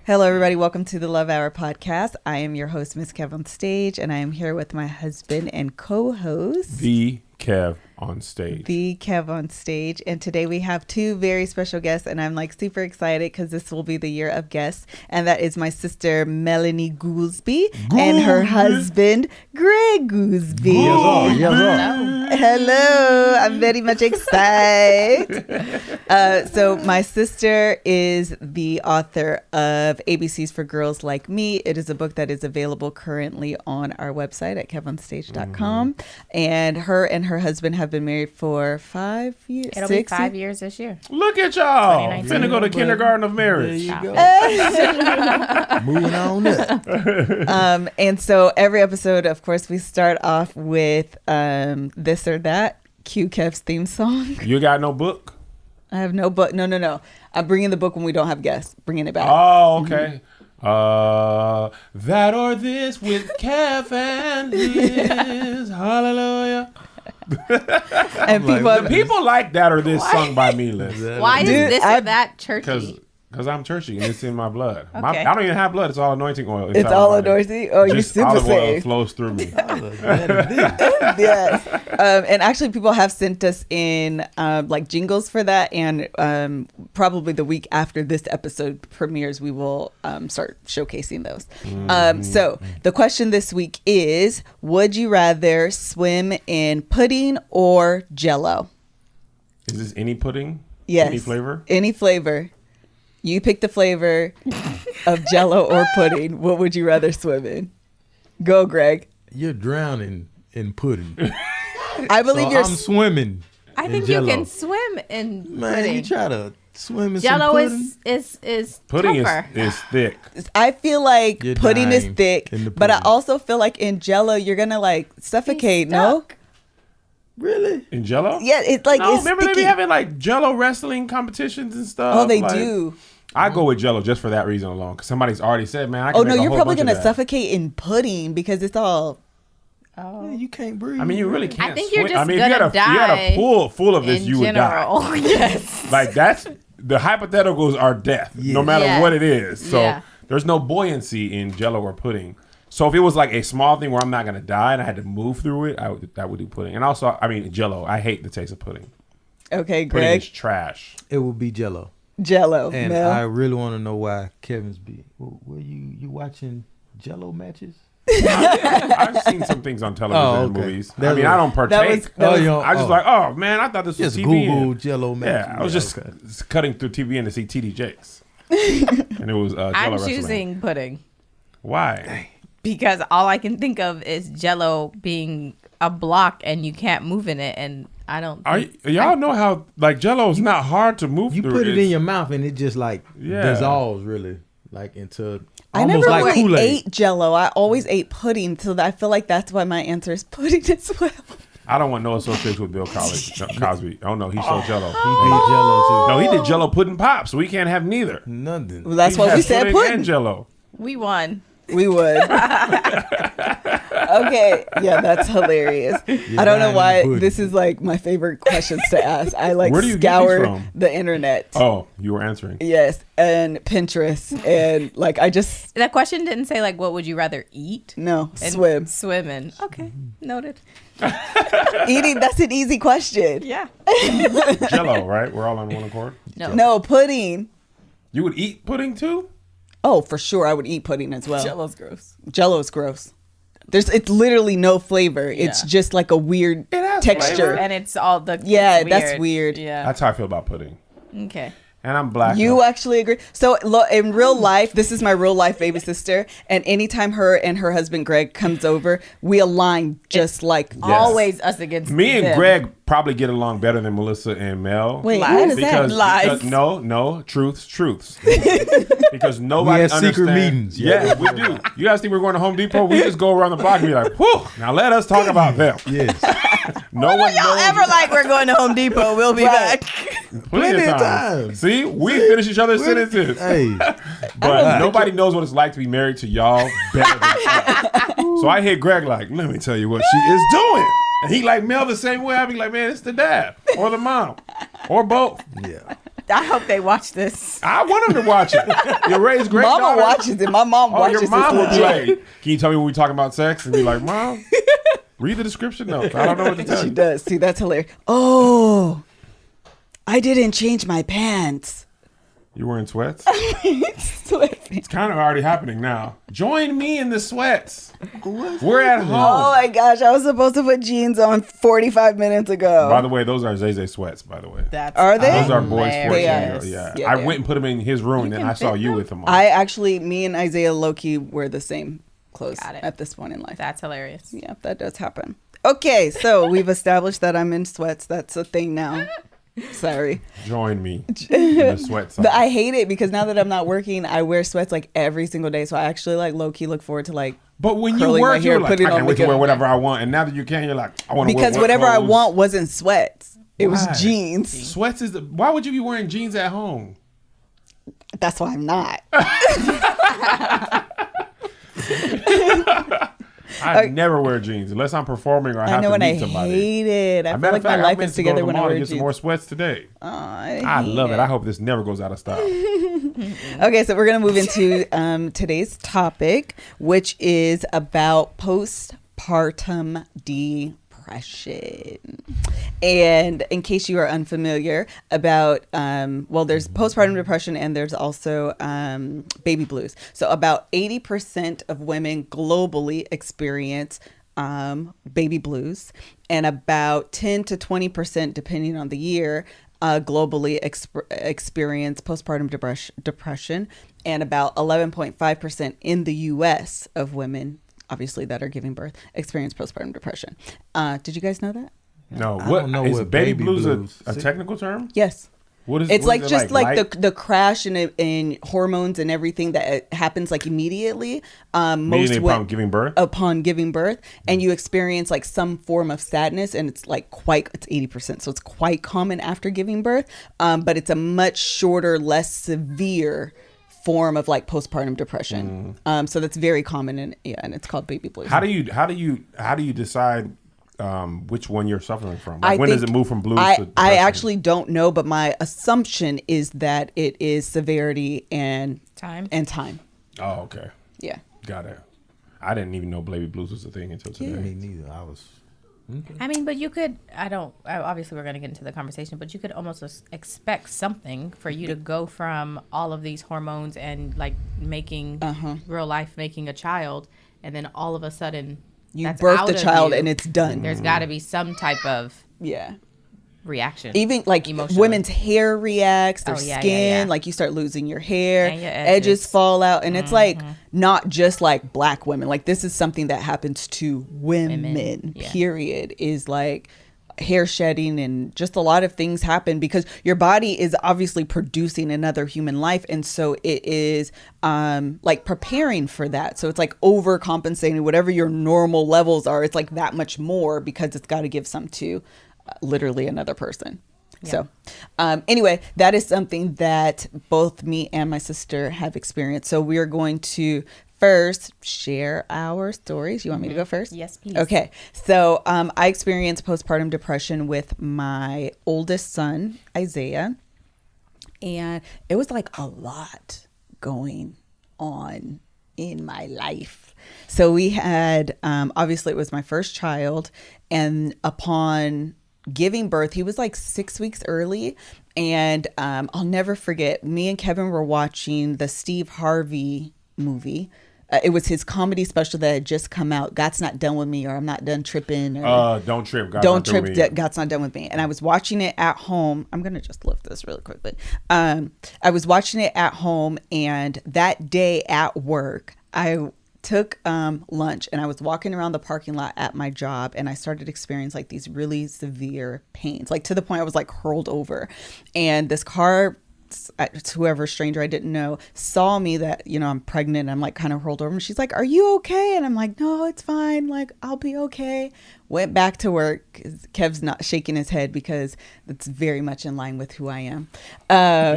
Hello, everybody. Welcome to the Love Hour podcast. I am your host, Miss KevOnStage, and I am here with my husband and co-host, The KevOnStage. The KevOnStage. And today we have two very special guests, and I'm like super excited because this will be the year of guests. And that is my sister, Melanie Goolsby, and her husband, Greg Goolsby. Hello. I'm very much excited. So my sister is the author of ABCs for Girls Like Me. It is a book that is available currently on our website at KevOnStage.com. And her husband have been married for 5 years. It'll be 5 years this year. Look at y'all. Finna go to kindergarten of marriage. There you go. Moving on up. And so every episode, of course, we start off with this or that. Cue Kev's theme song. You got no book? I have no book. No. I'm bringing the book when we don't have guests. Bringing it back. Oh, okay. That or this with Kev and Liz. Hallelujah. And People like that or this sung by me, Liz. Why is this or that churchy? Because I'm churchy and it's in my blood. Okay. I don't even have blood. It's all anointing oil. It's all anointing? Oh, you're super olive oil safe. flows through me. Yes. And actually people have sent us in like jingles for that, and probably the week after this episode premieres we will start showcasing those. So the question this week is, would you rather swim in pudding or Jell-O? Is this any pudding? Yes. Any flavor? Any flavor. You pick the flavor of Jell-O or pudding. What would you rather swim in? Go, Greg. You're drowning in pudding. I believe I'm swimming. I think Jell-O. you can swim in Man, pudding. you try to swim in Jell-O some pudding. is Pudding tougher. is thick. I feel like You're pudding is dying thick, in the but I pudding. also feel like in Jell-O you're gonna like suffocate. No, Stuck. Really? In Jell-O? yeah, it's like No, it's remember they sticky. be having like Jell-O wrestling competitions and stuff. Oh, they like, do. I go with Jell-O just for that reason alone, because somebody's already said, man, I can Oh make no, a you're whole probably bunch of gonna that. suffocate in pudding because it's all. Oh. Yeah, you can't breathe. I mean, you really can't. I think you're swim. just I mean, gonna if you had die a pool full of this, in you would general. die. Yes. Like that's the hypotheticals are death, no matter Yeah. what it is. So Yeah. there's no buoyancy in Jell-O or pudding. So if it was like a small thing where I'm not gonna die and I had to move through it, that would do pudding. And also, I mean, Jell-O. I hate the taste of pudding. Okay, Pudding Greg. is trash. it would be Jell-O. Jell-O. And Mel. I really want to know why Kevin's be. Were you watching Jell-O matches? I've seen some things on television and movies. I mean, I don't partake. I just like, oh man, I thought this was Just TV. Google Jell-O matches. Yeah, I was just cutting through TVN to see TD Jakes, and it was Jell-O I'm wrestling. choosing pudding Why? because all I can think of is Jell-O being a block and you can't move in it, and I don't. Y'all know how like Jell-O is not hard to move You through. put it in It's- your mouth and it just like dissolves really, like into I almost never like really Kool-Aid. ate Jell-O. I always ate pudding, so I feel like that's why my answer is pudding as well. I don't want no association with Bill Cosby. Oh no, he sold Jell-O. He did Jell-O No, he did Jell-O pudding pops. So we can't have neither. too. Nothing. Well, that's He why we has said And pudding. Jell-O. We won. We would. Okay, yeah, that's hilarious. I don't know dying why in the pudding. this is like my favorite questions to ask. I like Where do you get these scour from? the internet. Oh, you were answering. Yes, and Pinterest, and like I just That question didn't say like what would you rather eat? no And swim. Swimming. Okay, noted. Eating, that's an easy question. Yeah. Jell-O, right? We're all on one accord. No pudding. You would eat pudding too? Oh, for sure, I would eat pudding as well. Jell-O's gross. Jell-O's gross. It's literally no flavor. It's Yeah. just like a weird It has texture. flavor. And it's all the Yeah, it's that's weird. Yeah. That's how I feel about pudding. Okay. And I'm black. You actually agree? So in real life, this is my real life baby sister, and anytime her and her husband Greg comes over, we align just like Yes. Always us against Me and them. Greg probably get along better than Melissa and Mel. Wait, Lies. what is that? Lies. No, truths. Because nobody We have secret understands. meetings. Yeah, we do. You guys think we're going to Home Depot? We just go around the block and be like, whew, now let us talk about them. Yes. No one Y'all knows. ever like we're going to Home Depot? We'll be Right. back. Plenty of times. See, we finish each other's sentences. Hey. But nobody knows what it's like to be married to y'all better than us. So I hit Greg like, let me tell you what she is doing. And he like Mel the same way. I be like, man, it's the dad or the mom or both. Yeah. I hope they watch this. I want them to watch it. You raised great Mama daughter. watches it. My mom Oh, watches your mom will it. be like, can you tell me when we talking about sex? And be like, Mom, read the description notes. I don't know what to tell She you. does. See, that's hilarious. Oh, I didn't change my pants. You wearing sweats? Sweatpants. It's kind of already happening now. Join me in the sweats. We're at home. Oh my gosh, I was supposed to put jeans on 45 minutes ago. By the way, those are Zay sweats, by the way. Are they? Those are boys' 14 They year are. old. Yeah. Yeah, I they went and put them in his room, and then can I saw fit you them? with them on. me and Isaiah low-key wear the same clothes Got it. at this point in life. That's hilarious. Yeah, that does happen. Okay, so we've established that I'm in sweats. That's a thing now. Sorry. Join me in the sweats. But I hate it because now that I'm not working, I wear sweats like every single day. So I actually like low-key look forward to like But when you curling my work, hair, you're like, I putting on can't wait to makeup. wear whatever I want. And now that you can, you're like, I want to wear because what whatever I clothes? want wasn't sweats. It was Why? jeans. Sweats is why would you be wearing jeans at home? That's why I'm not. I never wear jeans unless I'm performing or I I have know, to and I meet somebody. hate it. I As a feel matter like of my fact, life I meant is to go to together the when I mall to wear get some jeans. more sweats today. I love it. I hope this never goes out of style. Okay, so we're going to move into today's topic, which is about postpartum depression. And in case you are unfamiliar about, there's postpartum depression and there's also baby blues. So about 80% of women globally experience baby blues, and about 10 to 20%, depending on the year, globally experience postpartum depression, and about 11.5% in the U.S. of women, obviously, that are giving birth, experience postpartum depression. Did you guys know that? No, I what don't know is what baby baby blues blues. a technical term? Yes. What is It's what like is it just like light? the crash in hormones and everything that happens like immediately. Immediately wo- upon giving birth. upon giving birth, and you experience like some form of sadness, and it's like it's 80%, so it's quite common after giving birth, but it's a much shorter, less severe form of like postpartum depression. So that's very common, and it's called baby blues. How do you decide which one you're suffering from? Like, I when does think it move from blues I to depression? actually don't know, but my assumption is that it is severity and Time. Oh, okay. Yeah. Got it. I didn't even know baby blues was a thing until today. Me neither. I was. I mean, but you could, obviously we're going to get into the conversation, but you could almost expect something for you to go from all of these hormones and like making real life, making a child, and then all of a sudden You that's birth out the of child you. and it's done. There's got to be some type of Yeah. reaction. Even like emotionally. women's hair reacts, their Oh, yeah, skin, yeah. like you start losing your hair, And your edges edges. fall out. And it's like not just like black women. Like this is something that happens to women, yeah. period, is like hair shedding and just a lot of things happen because your body is obviously producing another human life, and so it is like preparing for that. So it's like overcompensating whatever your normal levels are. It's like that much more because it's got to give some to literally another person. So anyway, that is something that both me and my sister have experienced. So we are going to first share our stories. You want me to go first? Yes, please. Okay. So I experienced postpartum depression with my oldest son, Isaiah. And it was like a lot going on in my life. So we had, obviously it was my first child, and upon giving birth, he was like 6 weeks early. And I'll never forget, me and Kevin were watching the Steve Harvey movie. It was his comedy special that had just come out, God's Not Done With Me, or I'm Not Done Tripping. Or Don't trip. God's Don't Not Through Trip, Me. God's Not Done With Me. And I was watching it at home. I'm going to just lift this really quickly. I was watching it at home, and that day at work, I took lunch and I was walking around the parking lot at my job, and I started experiencing like these really severe pains, like to the point I was like hurled over. And this car, whoever stranger I didn't know, saw me that, you know, I'm pregnant. I'm like kind of rolled over, and she's like, "Are you okay?" And I'm like, "No, it's fine. Like, I'll be okay." Went back to work. Kev's not shaking his head because it's very much in line with who I am.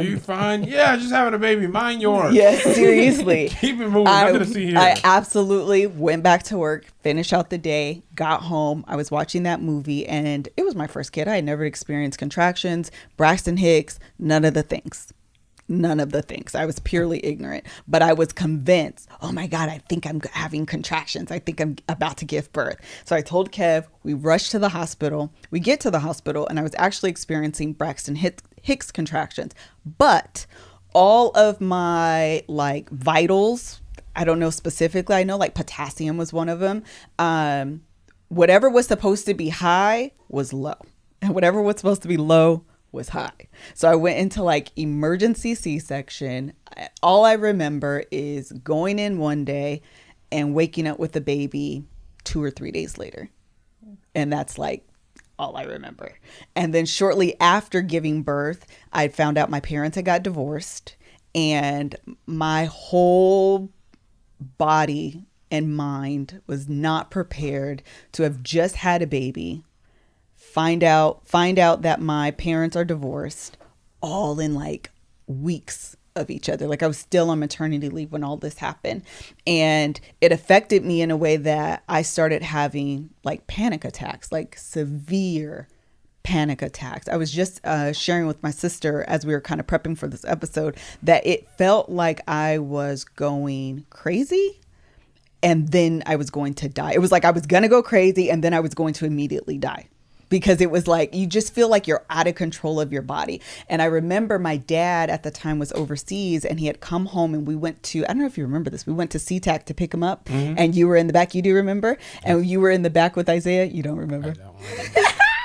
You fine? Yeah, just having a baby. Mind yours. Yes, seriously. Keep it moving. Nothing to see here. I absolutely went back to work, finished out the day, got home. I was watching that movie, and it was my first kid. I had never experienced contractions, Braxton Hicks, none of the things. None of the things. I was purely ignorant, but I was convinced, oh my God, I think I'm having contractions. I think I'm about to give birth. So I told Kev, we rushed to the hospital. We get to the hospital, and I was actually experiencing Braxton Hicks contractions, but all of my like vitals, I don't know specifically, I know like potassium was one of them. Whatever was supposed to be high was low, and whatever was supposed to be low was high. So I went into like emergency C-section. All I remember is going in one day and waking up with the baby 2 or 3 days later. And that's like all I remember. And then shortly after giving birth, I found out my parents had got divorced, and my whole body and mind was not prepared to have just had a baby, find out that my parents are divorced, all in like weeks of each other. Like I was still on maternity leave when all this happened, and it affected me in a way that I started having like panic attacks, like severe panic attacks. I was just sharing with my sister as we were kind of prepping for this episode that it felt like I was going crazy and then I was going to die. It was like I was going to go crazy and then I was going to immediately die, because it was like you just feel like you're out of control of your body. And I remember my dad at the time was overseas, and he had come home, and we went to, I don't know if you remember this, we went to SeaTac to pick him up, and you were in the back. You do remember? And you were in the back with Isaiah. You don't remember?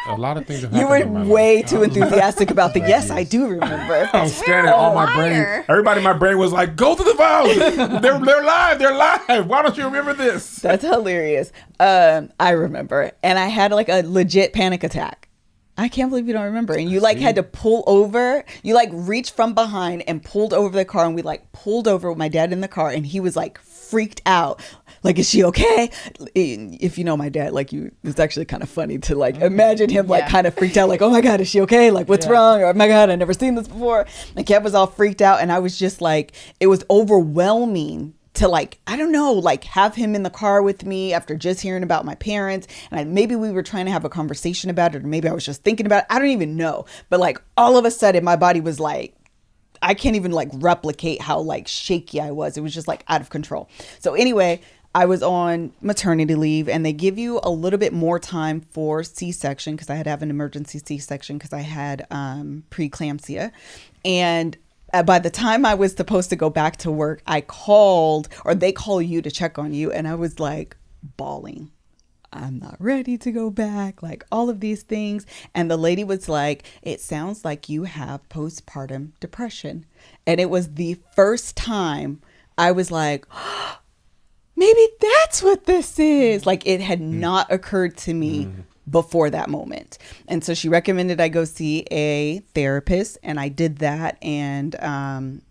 A lot of things have You happened were in my way life. too enthusiastic about the yes, I do remember. I'm scanning all my brain. Everybody in my brain was like, go to the files. They're live. They're live. Why don't you remember this? That's hilarious. I remember. And I had like a legit panic attack. I can't believe you don't remember. And you like had to pull over. You like reached from behind and pulled over the car. And we like pulled over with my dad in the car. And he was like freaked out. Like, is she okay? If you know my dad, like it's actually kind of funny to like imagine him like kind of freaked out. Like, oh my God, is she okay? Like, what's wrong? Or, oh my God, I never seen this before. And Kev was all freaked out. And I was just like, it was overwhelming to like, I don't know, like have him in the car with me after just hearing about my parents. And maybe we were trying to have a conversation about it, or maybe I was just thinking about it. I don't even know. But like all of a sudden my body was like, I can't even like replicate how like shaky I was. It was just like out of control. So anyway, I was on maternity leave, and they give you a little bit more time for C-section, because I had to have an emergency C-section because I had preeclampsia. And by the time I was supposed to go back to work, I called, or they call you to check on you. And I was like bawling. I'm not ready to go back, like all of these things. And the lady was like, it sounds like you have postpartum depression. And it was the first time I was like, oh, maybe that's what this is. Like it had not occurred to me before that moment. And so she recommended I go see a therapist, and I did that. And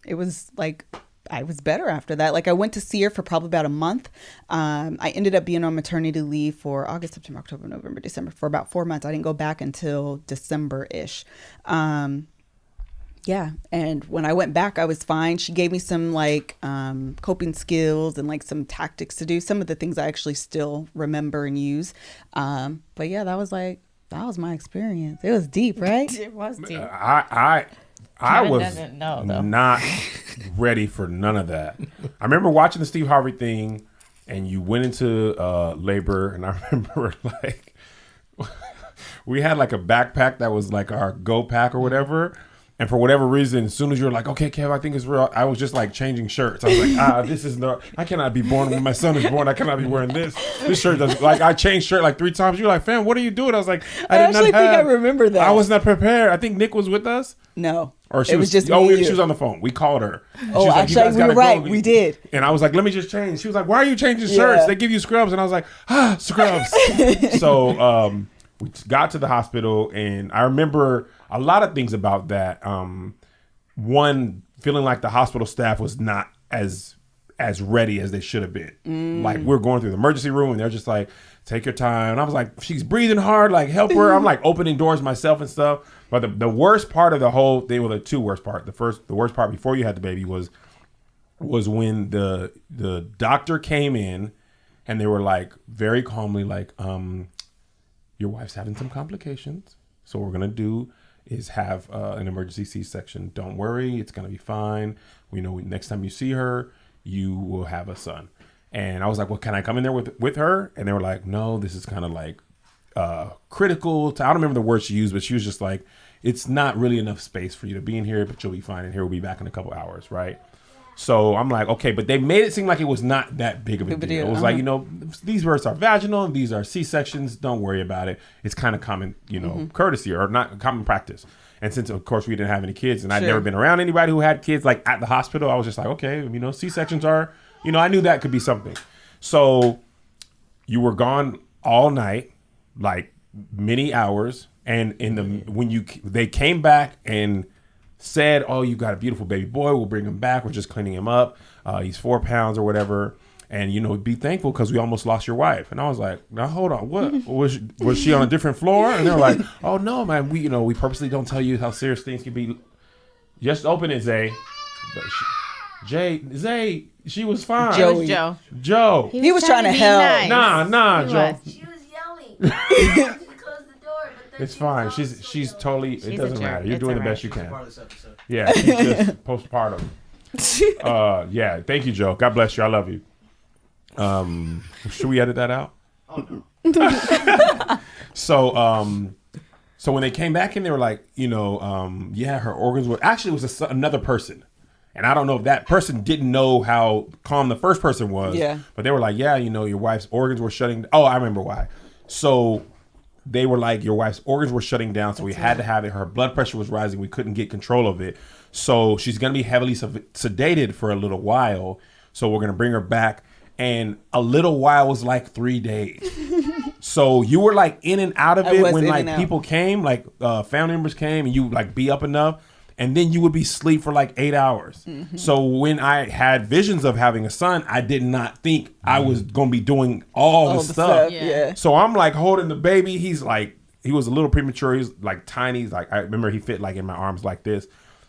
it was like, I was better after that. Like I went to see her for probably about a month. I ended up being on maternity leave for August, September, October, November, December, for about 4 months. I didn't go back until December-ish. Yeah. And when I went back, I was fine. She gave me some like coping skills and like some tactics to do, some of the things I actually still remember and use. But yeah, that was my experience. It was deep, right? It was deep. I was doesn't know, though. not ready for none of that. I remember watching the Steve Harvey thing, and you went into labor, and I remember like we had like a backpack that was like our go pack or whatever. And for whatever reason, as soon as you're like, okay, Kev, I think it's real, I was just like changing shirts. I was like, this is not, I cannot be born when my son is born. I cannot be wearing this. This shirt doesn't, like, I changed shirt like 3 times. You're like, fam, what are you doing? I was like, I actually think I remember that. I was not prepared. I think Nick was with us. No. Or she it was just me oh, and you. she was on the phone. We called her. Oh, actually, we were right. We did. And I was like, let me just change. She was like, why are you changing shirts? They give you scrubs. And I was like, scrubs. So we got to the hospital, and I remember a lot of things about that. One, feeling like the hospital staff was not as ready as they should have been. Like we're going through the emergency room, and they're just like, take your time. And I was like, she's breathing hard, like help her. I'm like opening doors myself and stuff. But the worst part of the whole thing, well, the two worst part. The worst part before you had the baby was when the doctor came in, And they were like, very calmly, like, your wife's having some complications. So what we're going to do is have an emergency C-section. Don't worry. It's going to be fine. We know next time you see her, you will have a son. And I was like, well, can I come in there with her? And they were like, no, this is kind of like critical. I don't remember the word she used, but she was just like, it's not really enough space for you to be in here, but you'll be fine. And here we'll be back in a couple hours, right? So I'm like, okay, but they made it seem like it was not that big of a deal. It was like, these births are vaginal and these are C-sections. Don't worry about it. It's kind of common, courtesy or not common practice. And since, of course, we didn't have any kids and I'd never been around anybody who had kids like at the hospital, I was just like, okay, C-sections are, I knew that could be something. So you were gone all night, like many hours. And they came back and said, oh, you got a beautiful baby boy. We'll bring him back. We're just cleaning him up. He's 4 pounds or whatever. And, be thankful because we almost lost your wife. And I was like, now, hold on. What? Was she on a different floor? And they were like, oh, no, man. We purposely don't tell you how serious things can be. Just open it, Zay. Zay, she was fine. Joe. He was trying to help. Nice. Nah, Joe. She was yelling. We closed the door, but It's fine. She's totally. It doesn't matter. You're doing the best you can. Part of this episode. Yeah, she's just postpartum. Yeah. Thank you, Joe. God bless you. I love you. Should we edit that out? Oh no. So when they came back in, they were like, her organs were actually it was another person. And I don't know if that person didn't know how calm the first person was. Yeah. But they were like, your wife's organs were shutting. Oh, I remember why. So they were like, your wife's organs were shutting down. So we had to have it. Her blood pressure was rising. We couldn't get control of it. So she's going to be heavily sedated for a little while. So we're going to bring her back. And a little while was like 3 days. So you were like in and out of it when like people came, like family members came and you like be up enough. And then you would be asleep for like 8 hours. Mm-hmm. So when I had visions of having a son, I did not think I was going to be doing all the stuff. Yeah. So I'm like holding the baby. He was a little premature. He's like tiny. He's like, I remember he fit like in my arms like this.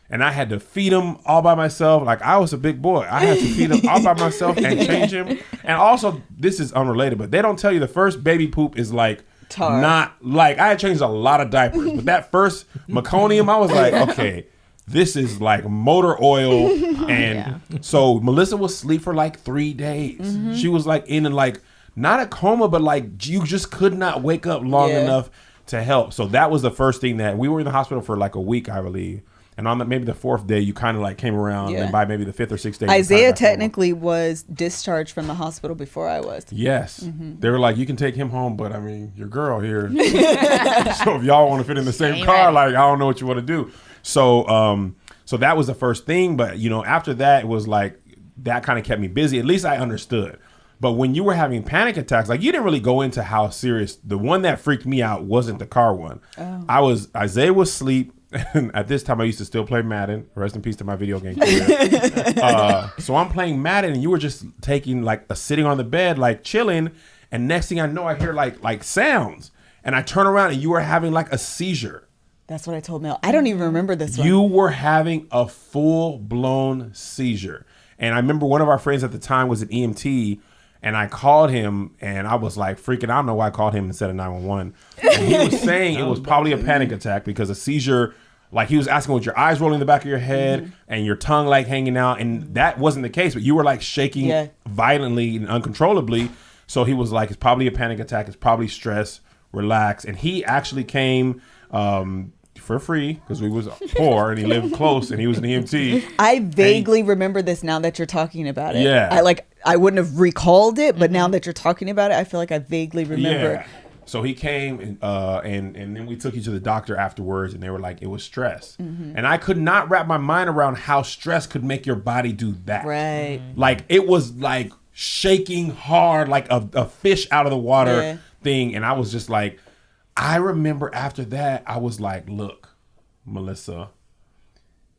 And I had to feed him all by myself. Like I was a big boy. I had to feed him all by myself and change him. And also, this is unrelated, but they don't tell you the first baby poop is like, not like I had changed a lot of diapers, but that first meconium, I was like, okay. This is like motor oil. And so Melissa was asleep for like 3 days. Mm-hmm. She was like in like, not a coma, but like you just could not wake up long enough to help. So that was the first thing that we were in the hospital for like a week, I believe. And on maybe the 4th day, you kind of like came around. And by maybe the 5th or 6th day. Isaiah technically was discharged from the hospital before I was. Yes. Mm-hmm. They were like, you can take him home, but I mean, your girl here. So if y'all want to fit in the same car, like, I don't know what you want to do. So that was the first thing. But, after that, it was like that kind of kept me busy. At least I understood. But when you were having panic attacks, like you didn't really go into how serious. The one that freaked me out wasn't the car one. Oh. Isaiah was asleep. And at this time, I used to still play Madden. Rest in peace to my video game career. So I'm playing Madden, and you were just taking sitting on the bed, like chilling. And next thing I know, I hear like sounds, and I turn around, and you were having like a seizure. That's what I told Mel. I don't even remember this one. You were having a full-blown seizure. And I remember one of our friends at the time was an EMT, and I called him, and I was like freaking. I don't know why I called him instead of 911. And he was saying it was probably a panic attack because a seizure. Like he was asking, with your eyes rolling in the back of your head and your tongue like hanging out, and that wasn't the case. But you were like shaking violently and uncontrollably. So he was like, "It's probably a panic attack. It's probably stress. Relax." And he actually came for free because we was poor and he lived close and he was an EMT. I vaguely remember this now that you're talking about it. Yeah, I wouldn't have recalled it, but now that you're talking about it, I feel like I vaguely remember. Yeah. So he came and then we took you to the doctor afterwards, and they were like, it was stress. Mm-hmm. And I could not wrap my mind around how stress could make your body do that. Right. Like it was like shaking hard, like a fish out of the water thing. And I was just like, I remember after that, I was like, look, Melissa,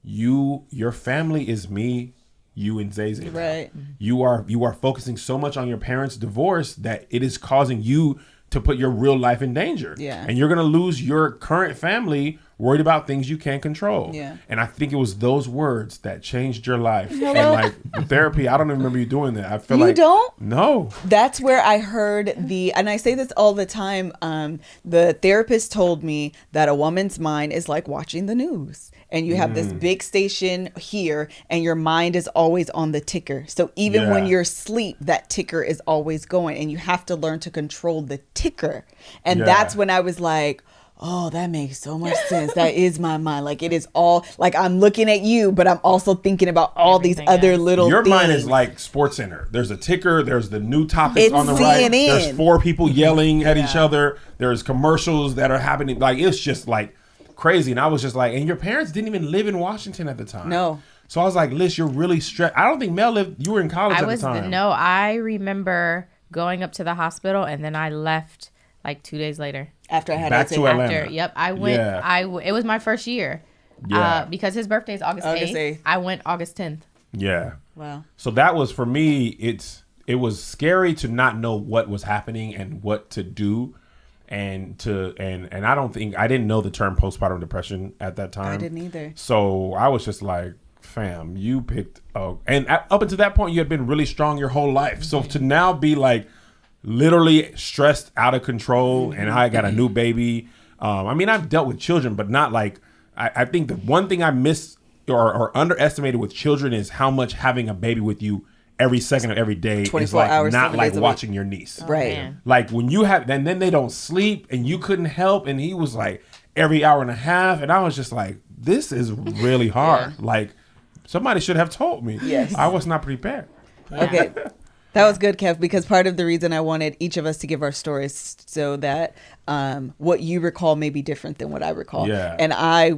your family is me, you and Zazie. Right. You are focusing so much on your parents' divorce that it is causing you to put your real life in danger. Yeah. And you're going to lose your current family worried about things you can't control. Yeah. And I think it was those words that changed your life. And like therapy, I don't even remember you doing that. I feel You like don't? No. That's where I heard and I say this all the time. The therapist told me that a woman's mind is like watching the news. And you have this big station here, and your mind is always on the ticker. So even when you're asleep, that ticker is always going, and you have to learn to control the ticker. And that's when I was like, oh, that makes so much sense. That is my mind. Like, it is all, like, I'm looking at you, but I'm also thinking about all Everything these other else. little Your things. mind is like Sports Center. There's a ticker. There's the new topics It's on the right. CNN. There's 4 people yelling at each other. There's commercials that are happening. Like, it's just like crazy. And I was just like, and your parents didn't even live in Washington at the time. No. So I was like, Liz, you're really stressed. I don't think Mel lived. You were in college at the time. No, I remember going up to the hospital, and then I left like 2 days later. After I had Back to Atlanta. After, yep, I went. Yeah. It was my first year. Yeah. Because his birthday is August 8th. I went August 10th. Yeah. Wow. So that was, for me, it was scary to not know what was happening and what to do. And I didn't know the term postpartum depression at that time. I didn't either. So I was just like, fam, you picked and up until that point you had been really strong your whole life. So to now be like literally stressed out of control, and I got a new baby. I mean, I've dealt with children, but not like I think the one thing I miss or underestimated with children is how much having a baby with you every second of every day is 24 like hours, not 7 like days a week. watching your niece. Right. Man. Like when you have, and then they don't sleep and you couldn't help. And he was like every hour and a half. And I was just like, this is really hard. Like somebody should have told me. Yes. I was not prepared. Okay. That was good, Kev, because part of the reason I wanted each of us to give our stories so that what you recall may be different than what I recall. Yeah. And I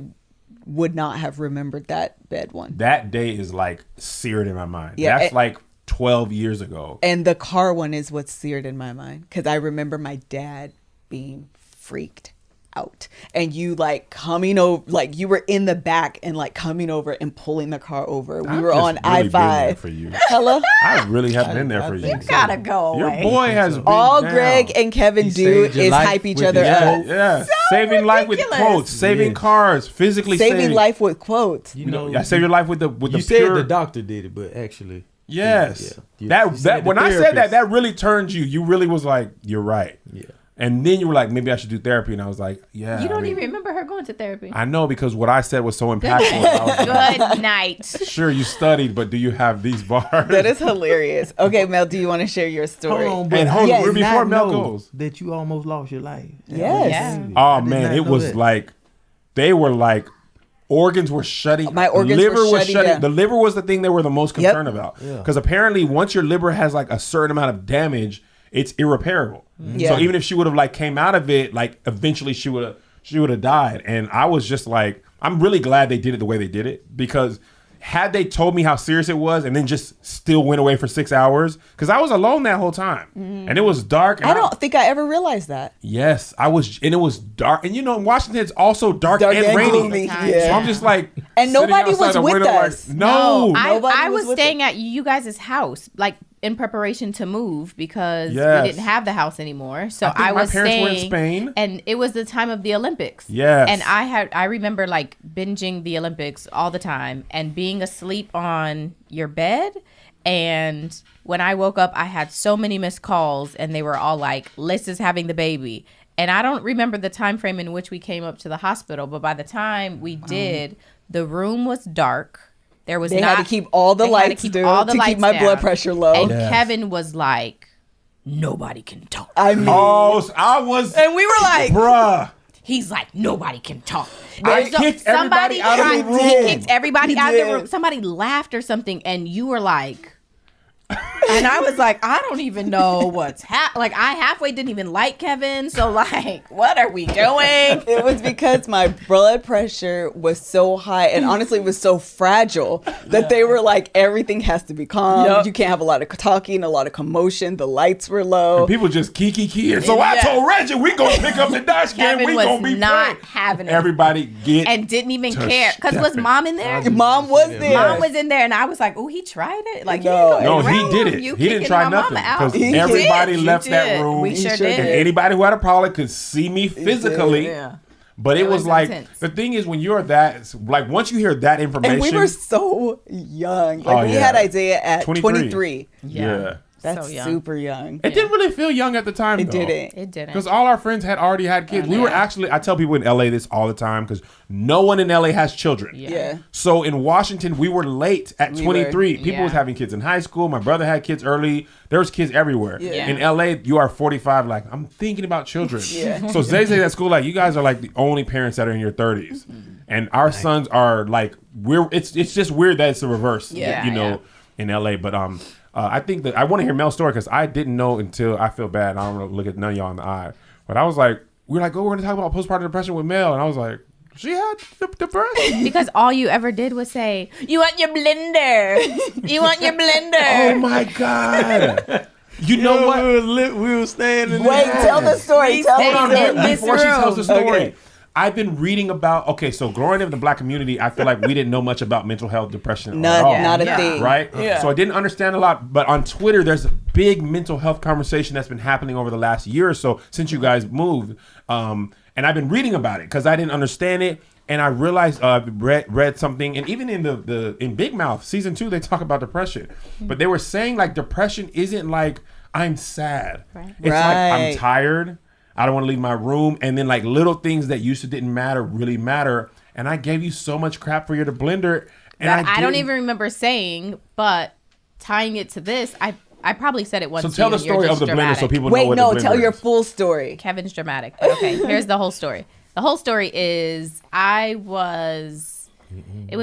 would not have remembered that bed one. That day is like seared in my mind. Yeah, That's like 12 years ago. And the car one is what's seared in my mind, because I remember my dad being freaked out, and you like coming over, like you were in the back and like coming over and pulling the car over. We were on I-5. For you. Hello. I really have been there I for you. think so. Gotta go Your away. boy has been All down. Greg and Kevin He do saved your is life hype each with other his up. Yeah. Saving life with ridiculous. quotes, saving Yeah. cars, physically Saving life with quotes. You know, Yeah, save your life with the you said pure. the doctor did it, but actually, Yes. yeah. You That said the when I said therapist. that really turned you. You really was like, you're right. Yeah. And then you were like, maybe I should do therapy. And I was like, yeah. You don't I mean, even remember her going to therapy. I know, because what I said was so impactful. I was like, Good night. sure, you studied, but do you have these bars? That is hilarious. Okay, Mel, do you want to share your story? Hold on, And hold on, Yes. before not Mel know goes. that you almost lost your life. Yes. Yeah. Oh I did man, not it know was that. like they were like organs were shutting. My organs liver were was shutting shutting. down. The liver was the thing they were the most Yep. concerned about. Yeah. Because apparently, once your liver has like a certain amount of damage, it's irreparable. Yeah. So even if she would have like came out of it, like eventually she would have died. And I was just like, I'm really glad they did it the way they did it, because had they told me how serious it was and then just still went away for 6 hours, because I was alone that whole time and it was dark. And I don't think I ever realized that. Yes, I was, and it was dark. And you know, in Washington, it's also dark, Dark and and rainy. gloomy, So yeah. So I'm just like, And sitting nobody outside was the with window us. Like, no, Nobody I was was with staying at you guys' house, like in preparation to move, because Yes. we didn't have the house anymore. So I think I my was parents were in staying, Spain. and it was the time of the Olympics. Yes. And I remember like binging the Olympics all the time and being asleep on your bed. And when I woke up, I had so many missed calls, and they were all like, Liz is having the baby. And I don't remember the time frame in which we came up to the hospital, but by the time we did, the room was dark. There was They not, had to keep all the they had to lights keep down all the to keep lights my down. blood pressure low. And Yes. Kevin was like, nobody can talk. I mean, oh, so I was, and we were like, bruh. He's like, nobody can talk. I And so kicked everybody out of the room. He kicked everybody He out of the did. room. Somebody laughed or something, and you were like, and I was like, I don't even know what's like. I halfway didn't even like Kevin, so like, what are we doing? it was because my blood pressure was so high, and honestly, it was so fragile that they were like, everything has to be calm. Yep. You can't have a lot of talking, a lot of commotion. The lights were low. People just kiki. And so I Yeah. told Reggie, we gonna pick up the dash cam. Kevin We was gonna be not playing. having it. Everybody get And didn't even to care, because was Stefan. Mom in there? Mom was there. Mom was in there, and I was like, "Oh, he tried it. Like, No. you No, didn't he go did around it. you He didn't kicking try my nothing, mama out." because He everybody did. You left that did. room. We He sure sure did. And anybody who had a problem could see me physically. Yeah. But it was like, intense. the thing is when you're that, like once you hear that information. And we were so young. Like we yeah. had Isaiah at 23. Yeah. That's So young. super young. It didn't really feel young at the time, It though. didn't. It didn't. Because all our friends had already had kids. We were actually, I tell people in LA this all the time because no one in LA has children. Yeah. So in Washington, we were late at 23. People Yeah. was having kids in high school. My brother had kids early. There was kids everywhere. Yeah. In LA, you are 45, like, I'm thinking about children. Yeah. So Zay at school, like, you guys are like the only parents that are in your 30s. And our sons are like, it's just weird that it's the reverse, Yeah. you know, in LA. But I think that I want to hear Mel's story because I didn't know until I feel bad. I don't want to look at none of y'all in the eye. But I was like, we're like, oh, we're going to talk about postpartum depression with Mel. And I was like, she had depression. Because all you ever did was say, "You want your blender? You want your blender?" Oh my God. You know what? We were standing Wait, tell the story. Tell stayed the in story. this Before she tells the room. story. Okay. I've been reading about, so growing up in the black community, I feel like we didn't know much about mental health, depression at all. Not a thing. Right? Yeah. So I didn't understand a lot. But on Twitter, there's a big mental health conversation that's been happening over the last year or so since you guys moved. And I've been reading about it because I didn't understand it. And I realized read something, and even in Big Mouth season 2, they talk about depression, but they were saying like depression isn't like I'm sad. Right. It's like Right. I'm tired. I don't want to leave my room, and then like little things that used to didn't matter really matter. And I gave you so much crap for your blender, and That I don't didn't- even remember saying, but tying it to this, I probably said it once. So to tell you, the and you're story of just the blender dramatic. so people know Wait, what no, the blender tell your is. full story. Kevin's dramatic. But okay, here's the whole story. The whole story is it was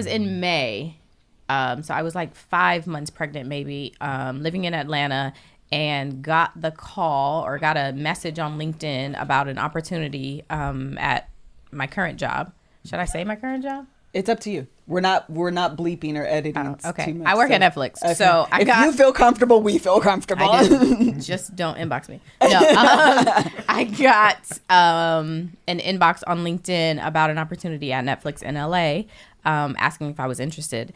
in May. So I was like 5 months pregnant, maybe, living in Atlanta, and got a message on LinkedIn about an opportunity at my current job. Should I say my current job? It's up to you. We're not bleeping or editing. Okay. Too much, I work at Netflix. Okay. So if you feel comfortable, we feel comfortable. I do. Just don't inbox me. No, I got an inbox on LinkedIn about an opportunity at Netflix in LA, asking if I was interested.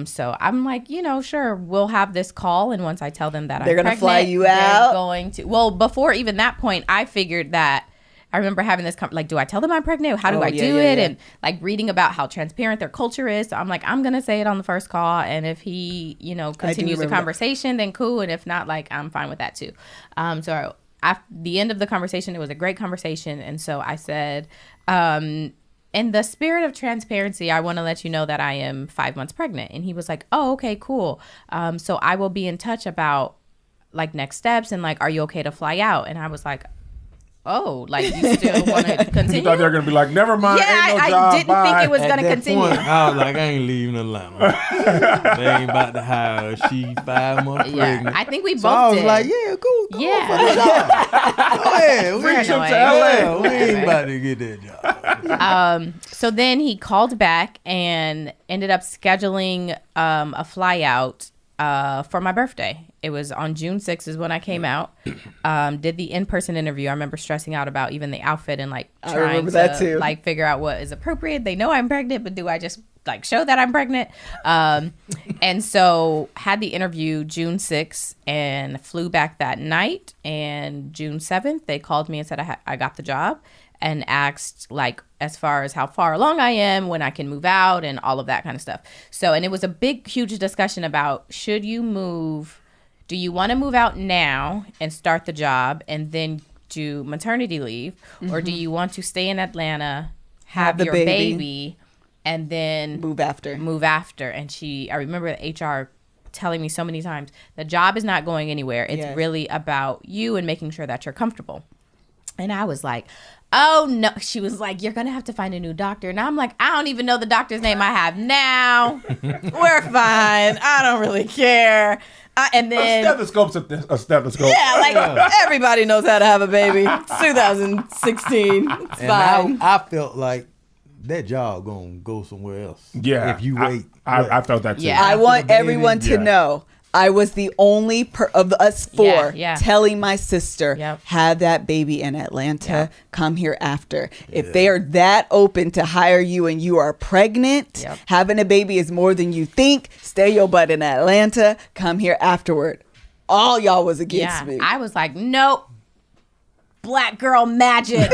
So I'm like, sure, we'll have this call, and once I tell them that They're I'm gonna pregnant, fly you they're out? going to. Well, before even that point, I figured that. I remember having this like, do I tell them I'm pregnant? How do I do it? And like reading about how transparent their culture is. So I'm like, I'm gonna say it on the first call, and if he, continues the conversation, then cool. And if not, like, I'm fine with that too. So at the end of the conversation, it was a great conversation, and so I said, in the spirit of transparency, I want to let you know that I am 5 months pregnant. And he was like, oh, okay, cool. So I will be in touch about like next steps, and like, are you okay to fly out? And I was like, oh, like, you still want to continue? You thought they were gonna be like, never mind. Yeah, ain't no I job, didn't bye. think it was At going to that continue. point, I was like, I ain't leaving Atlanta. They ain't about to hire her. She 5 months Yeah, pregnant. I think we both So I was did. like, yeah, cool. Go Yeah. on for the job. Go ahead. We Free ain't trip to Yeah, we ain't about to get that job. So then he called back and ended up scheduling a fly out for my birthday. It was on June 6th is when I came out. Did the in-person interview. I remember stressing out about even the outfit and like I trying remember to that too. like figure out what is appropriate. They know I'm pregnant, but do I just like show that I'm pregnant? And so had the interview June 6th and flew back that night. And June 7th, they called me and said I got the job, and asked like as far as how far along I am, when I can move out, and all of that kind of stuff. So, and it was a big, huge discussion about, should you move? Do you want to move out now and start the job and then do maternity leave? Or do you want to stay in Atlanta, have the your baby. baby, and then Move after. And I remember the HR telling me so many times, the job is not going anywhere. It's Yes. really about you and making sure that you're comfortable. And I was like, oh no. She was like, you're going to have to find a new doctor. And I'm like, I don't even know the doctor's name I have now. We're fine. I don't really care. And A then, stethoscope's a stethoscope. yeah, like, Everybody knows how to have a baby. It's 2016. It's And fine. I felt like that job gonna go somewhere else. Yeah. If you wait. I felt that too. Yeah. I after want the baby, everyone to yeah. know I was the only of us four Yeah. telling my sister, Yep. have that baby in Atlanta, Yep. come here after. If they are that open to hire you and you are pregnant, Yep. having a baby is more than you think, stay your butt in Atlanta, come here afterward. All y'all was against me. I was like, nope. Black girl magic.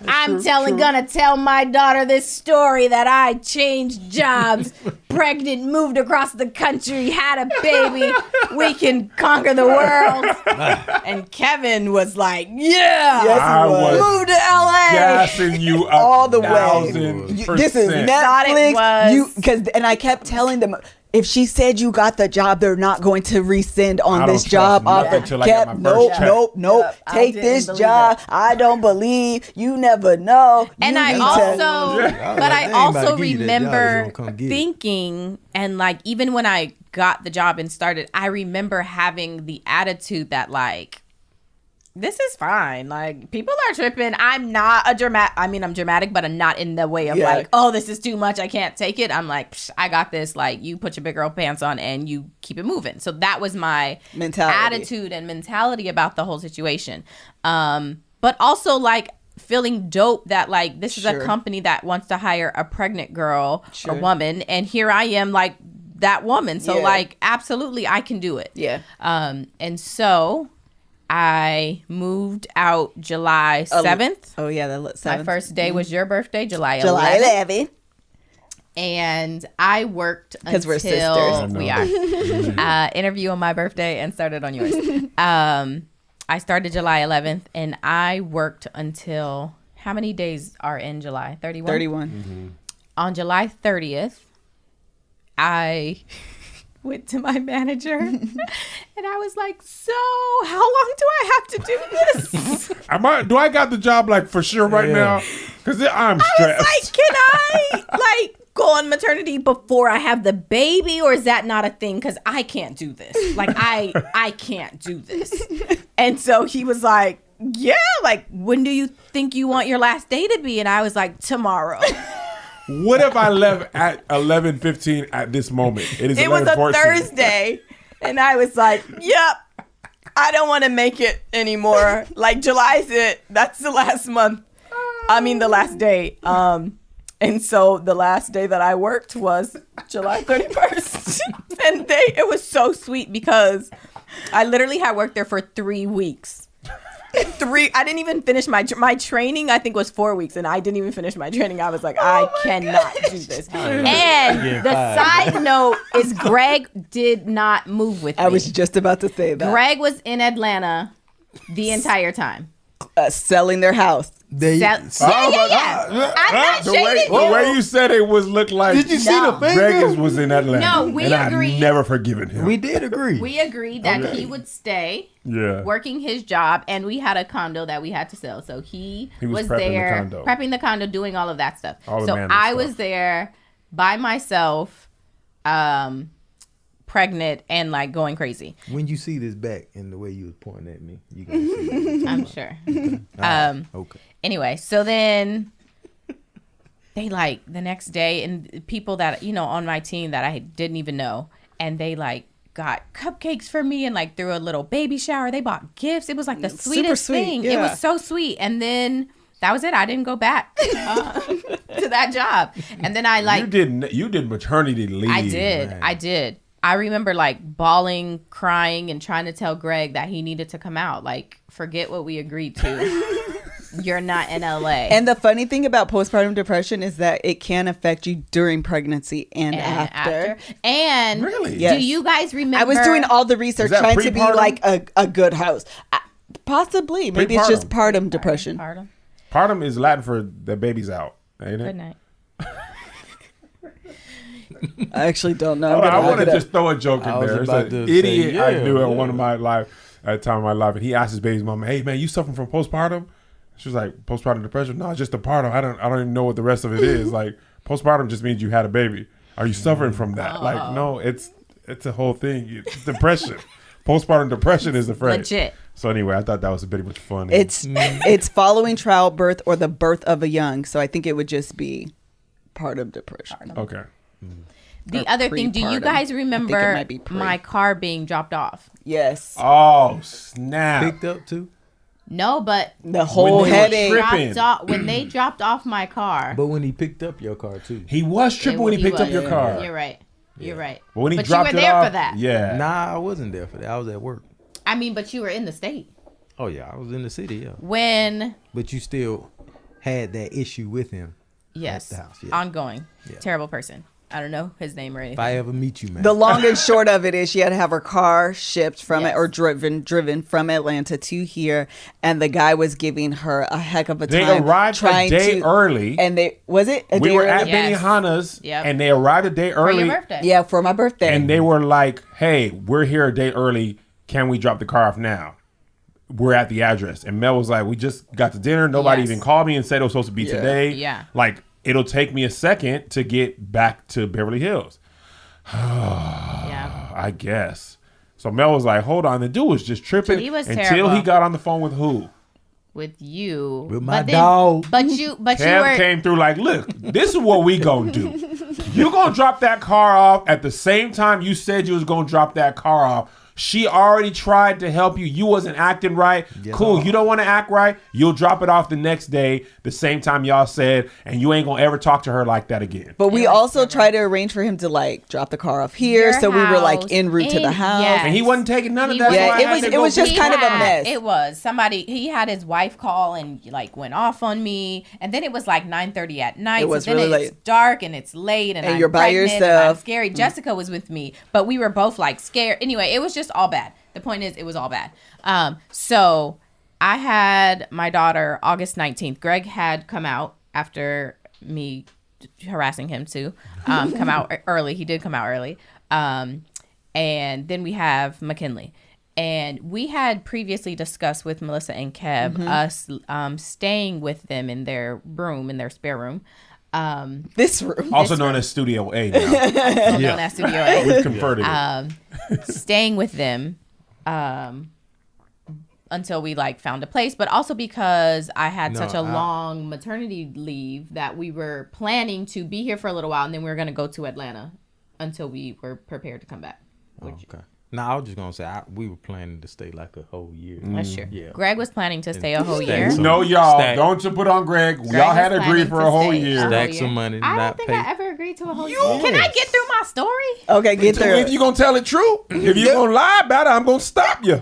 I'm gonna tell my daughter this story that I changed jobs, pregnant, moved across the country, had a baby. We can conquer the world. And Kevin was like, yeah, I was move to LA. gassing you up All the way. 1000%. This is Thought it Netflix. And I kept telling them, if she said you got the job, they're not going to rescind on I don't this trust job nothing offer. till I get my first check. Nope. Yep, I Take didn't this believe job. it. I don't believe. You never know. And You I need also, to- but I They ain't about also to give you that job, remember you gonna come get it. thinking, and like, even when I got the job and started, I remember having the attitude that like, this is fine. Like, people are tripping. I'm not a dramatic. I mean, I'm dramatic, but I'm not in the way of like, oh, this is too much. I can't take it. I'm like, I got this. Like, you put your big girl pants on and you keep it moving. So that was my attitude and mentality about the whole situation. But also like feeling dope that like this is a company that wants to hire a pregnant girl, a woman, and here I am like that woman. So like, absolutely, I can do it. Yeah. And so I moved out July 7th. Oh, yeah. The 7th. My first day was your birthday, July 11th. July 11th. And I worked Because we're sisters. until we are. Interview on my birthday and started on yours. I started July 11th and I worked until, how many days are in July? 31? 31. Mm-hmm. On July 30th, I went to my manager and I was like, so how long do I have to do this? Do I got the job like for sure right now? Because I'm stressed. I was like, can I like go on maternity before I have the baby, or is that not a thing? Because I can't do this. Like I can't do this. And so he was like, yeah, like when do you think you want your last day to be? And I was like, tomorrow. What if I left at 11:15 at this moment? It was a Thursday, and I was like, yep, I don't want to make it anymore. Like, July's it. That's the last month. I mean, the last day. And so the last day that I worked was July 31st. And it was so sweet because I literally had worked there for 3 weeks. I didn't even finish my training. I think was 4 weeks, and I didn't even finish my training. I was like, I cannot do this. And the side note is Greg did not move with me. I was just about to say that. Greg was in Atlanta the entire time. Selling their house. Yeah. I'm not shading The you. way you said it looked like. Did you see the finger? Greg was in Atlanta. No, we and agreed. I've never forgiven him. We did agree. We agreed that he would stay working his job, and we had a condo that we had to sell. So he was prepping there, the condo. prepping the condo, doing all of that stuff. All the So manly I stuff. was there by myself, pregnant and like going crazy. When you see this back and the way you was pointing at me, you gonna see. I'm sure. Okay. Anyway, so then they like the next day, and people that, you know, on my team that I didn't even know, and they like got cupcakes for me and like threw a little baby shower. They bought gifts. It was like the sweetest sweet, thing. yeah. It was so sweet. And then that was it. I didn't go back to that job. And then I like you did maternity leave. I did. Man. I did. I remember like bawling, crying, and trying to tell Greg that he needed to come out. Like, forget what we agreed to. You're not in LA. And the funny thing about postpartum depression is that it can affect you during pregnancy and after. And Really? Yes. do you guys remember? I was doing all the research that trying to be prepartum? like a good host. Possibly. Maybe it's just partum depression. Postpartum. Partum is Latin for the baby's out, ain't it? Good night. I actually don't know. I want to just throw a joke in I was there. It's about an to say, idiot I yeah, knew at yeah. one of my life, at a time of my life, and he asked his baby's mom, "Hey man, you suffering from postpartum?" She was like, "Postpartum depression? No, it's just the partum. I don't even know what the rest of it is. Like postpartum just means you had a baby. Are you suffering from that? Like no, it's a whole thing. It's depression. Postpartum depression is the phrase. Legit. So anyway, I thought that was a bit much fun. It's following childbirth or the birth of a young. So I think it would just be partum depression. Okay. The other thing, do you prepartum. guys I think it remember might be pre. my car being dropped off? Yes. Oh snap! Picked up too. No, but The whole When they were headache. tripping. when they dropped off my car. But when he picked up your car too. He was tripping when he picked up was. your car. You're right. You're right. But when he but dropped you were it there off, for that. yeah. Nah, I wasn't there for that. I was at work. I mean, but you were in the state Oh yeah, I was in the city. Yeah, when. but you still had that issue with him. Yes. At the house, yeah. Ongoing. Yeah. Terrible person. I don't know his name or anything. If I ever meet you, man. The long and short of it is she had to have her car shipped from it Yes. or driven from Atlanta to here, and the guy was giving her a heck of a They time. arrived a day early. and they was it a We day were early? at Yes. Benihana's, Yep. and they arrived a day For early. your birthday. Yeah, for my birthday. And they were like, "Hey, we're here a day early. Can we drop the car off now? We're at the address." And Mel was like, "We just got to dinner. Nobody Yes. even called me and said it was supposed to be today. Yeah. Like, it'll take me a second to get back to Beverly Hills." Yeah. I guess. So Mel was like, "Hold on." The dude was just tripping He was until terrible. he got on the phone with who? With you. With my But then- dog. But you Kev were. came through like, "Look, this is what we gonna do. You gonna drop that car off at the same time you said you was gonna drop that car off. She already tried to help you. You wasn't acting right. Yeah. Cool. You don't want to act right. You'll drop it off the next day, the same time y'all said, and you ain't gonna ever talk to her like that again." But we It was also terrible. tried to arrange for him to like drop the car off here, Your so we were like house, en route to the house. yes. And he wasn't taking none of He that. wasn't- so I Yeah, had to it go was just get- kind of a had- mess. It was he had his wife call and like went off on me, and then it was like 9:30 at night. It was so then really it's late. dark and it's late, and And I'm you're by pregnant and yourself. I'm scary. Jessica was with me, but we were both like scared. Anyway, it was just all bad. The point is, it was all bad. So I had my daughter August 19th. Greg had come out after me harassing him to come out early. He did come out early. And then we have McKinley. And we had previously discussed with Melissa and Kev us staying with them in their room, in their spare room. This room. Also known as Studio A now. Also known as Studio A. We've converted it. Staying with them until we like found a place, but also because I had such a long maternity leave that we were planning to be here for a little while, and then we were going to go to Atlanta until we were prepared to come back. Okay. Now I was just gonna say we were planning to stay like a whole year. That's true. Yeah. Greg was planning to stay a whole Stay year. some- No, y'all. Stack. Don't you put on Greg. Greg Y'all was had agreed planning for to a whole stay year. a whole Stack year. some money, I don't not think pay. I ever agreed to a whole year. Can I get through my story? Okay, get there. If you gonna tell it true, if you gonna lie about it, I'm gonna stop you.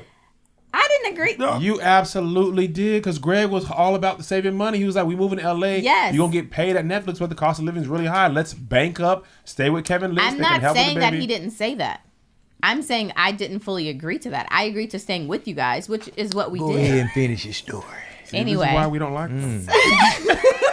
I didn't agree. You absolutely did, because Greg was all about the saving money. He was like, "We moving to LA. Yes. You gonna get paid at Netflix, but the cost of living is really high. Let's bank up, stay with Kevin Lynch. I'm They can not help with saying the that baby." he didn't say that. I'm saying I didn't fully agree to that. I agreed to staying with you guys, which is what we Go did. ahead and finish your story. See, Anyway. this is why we don't like them.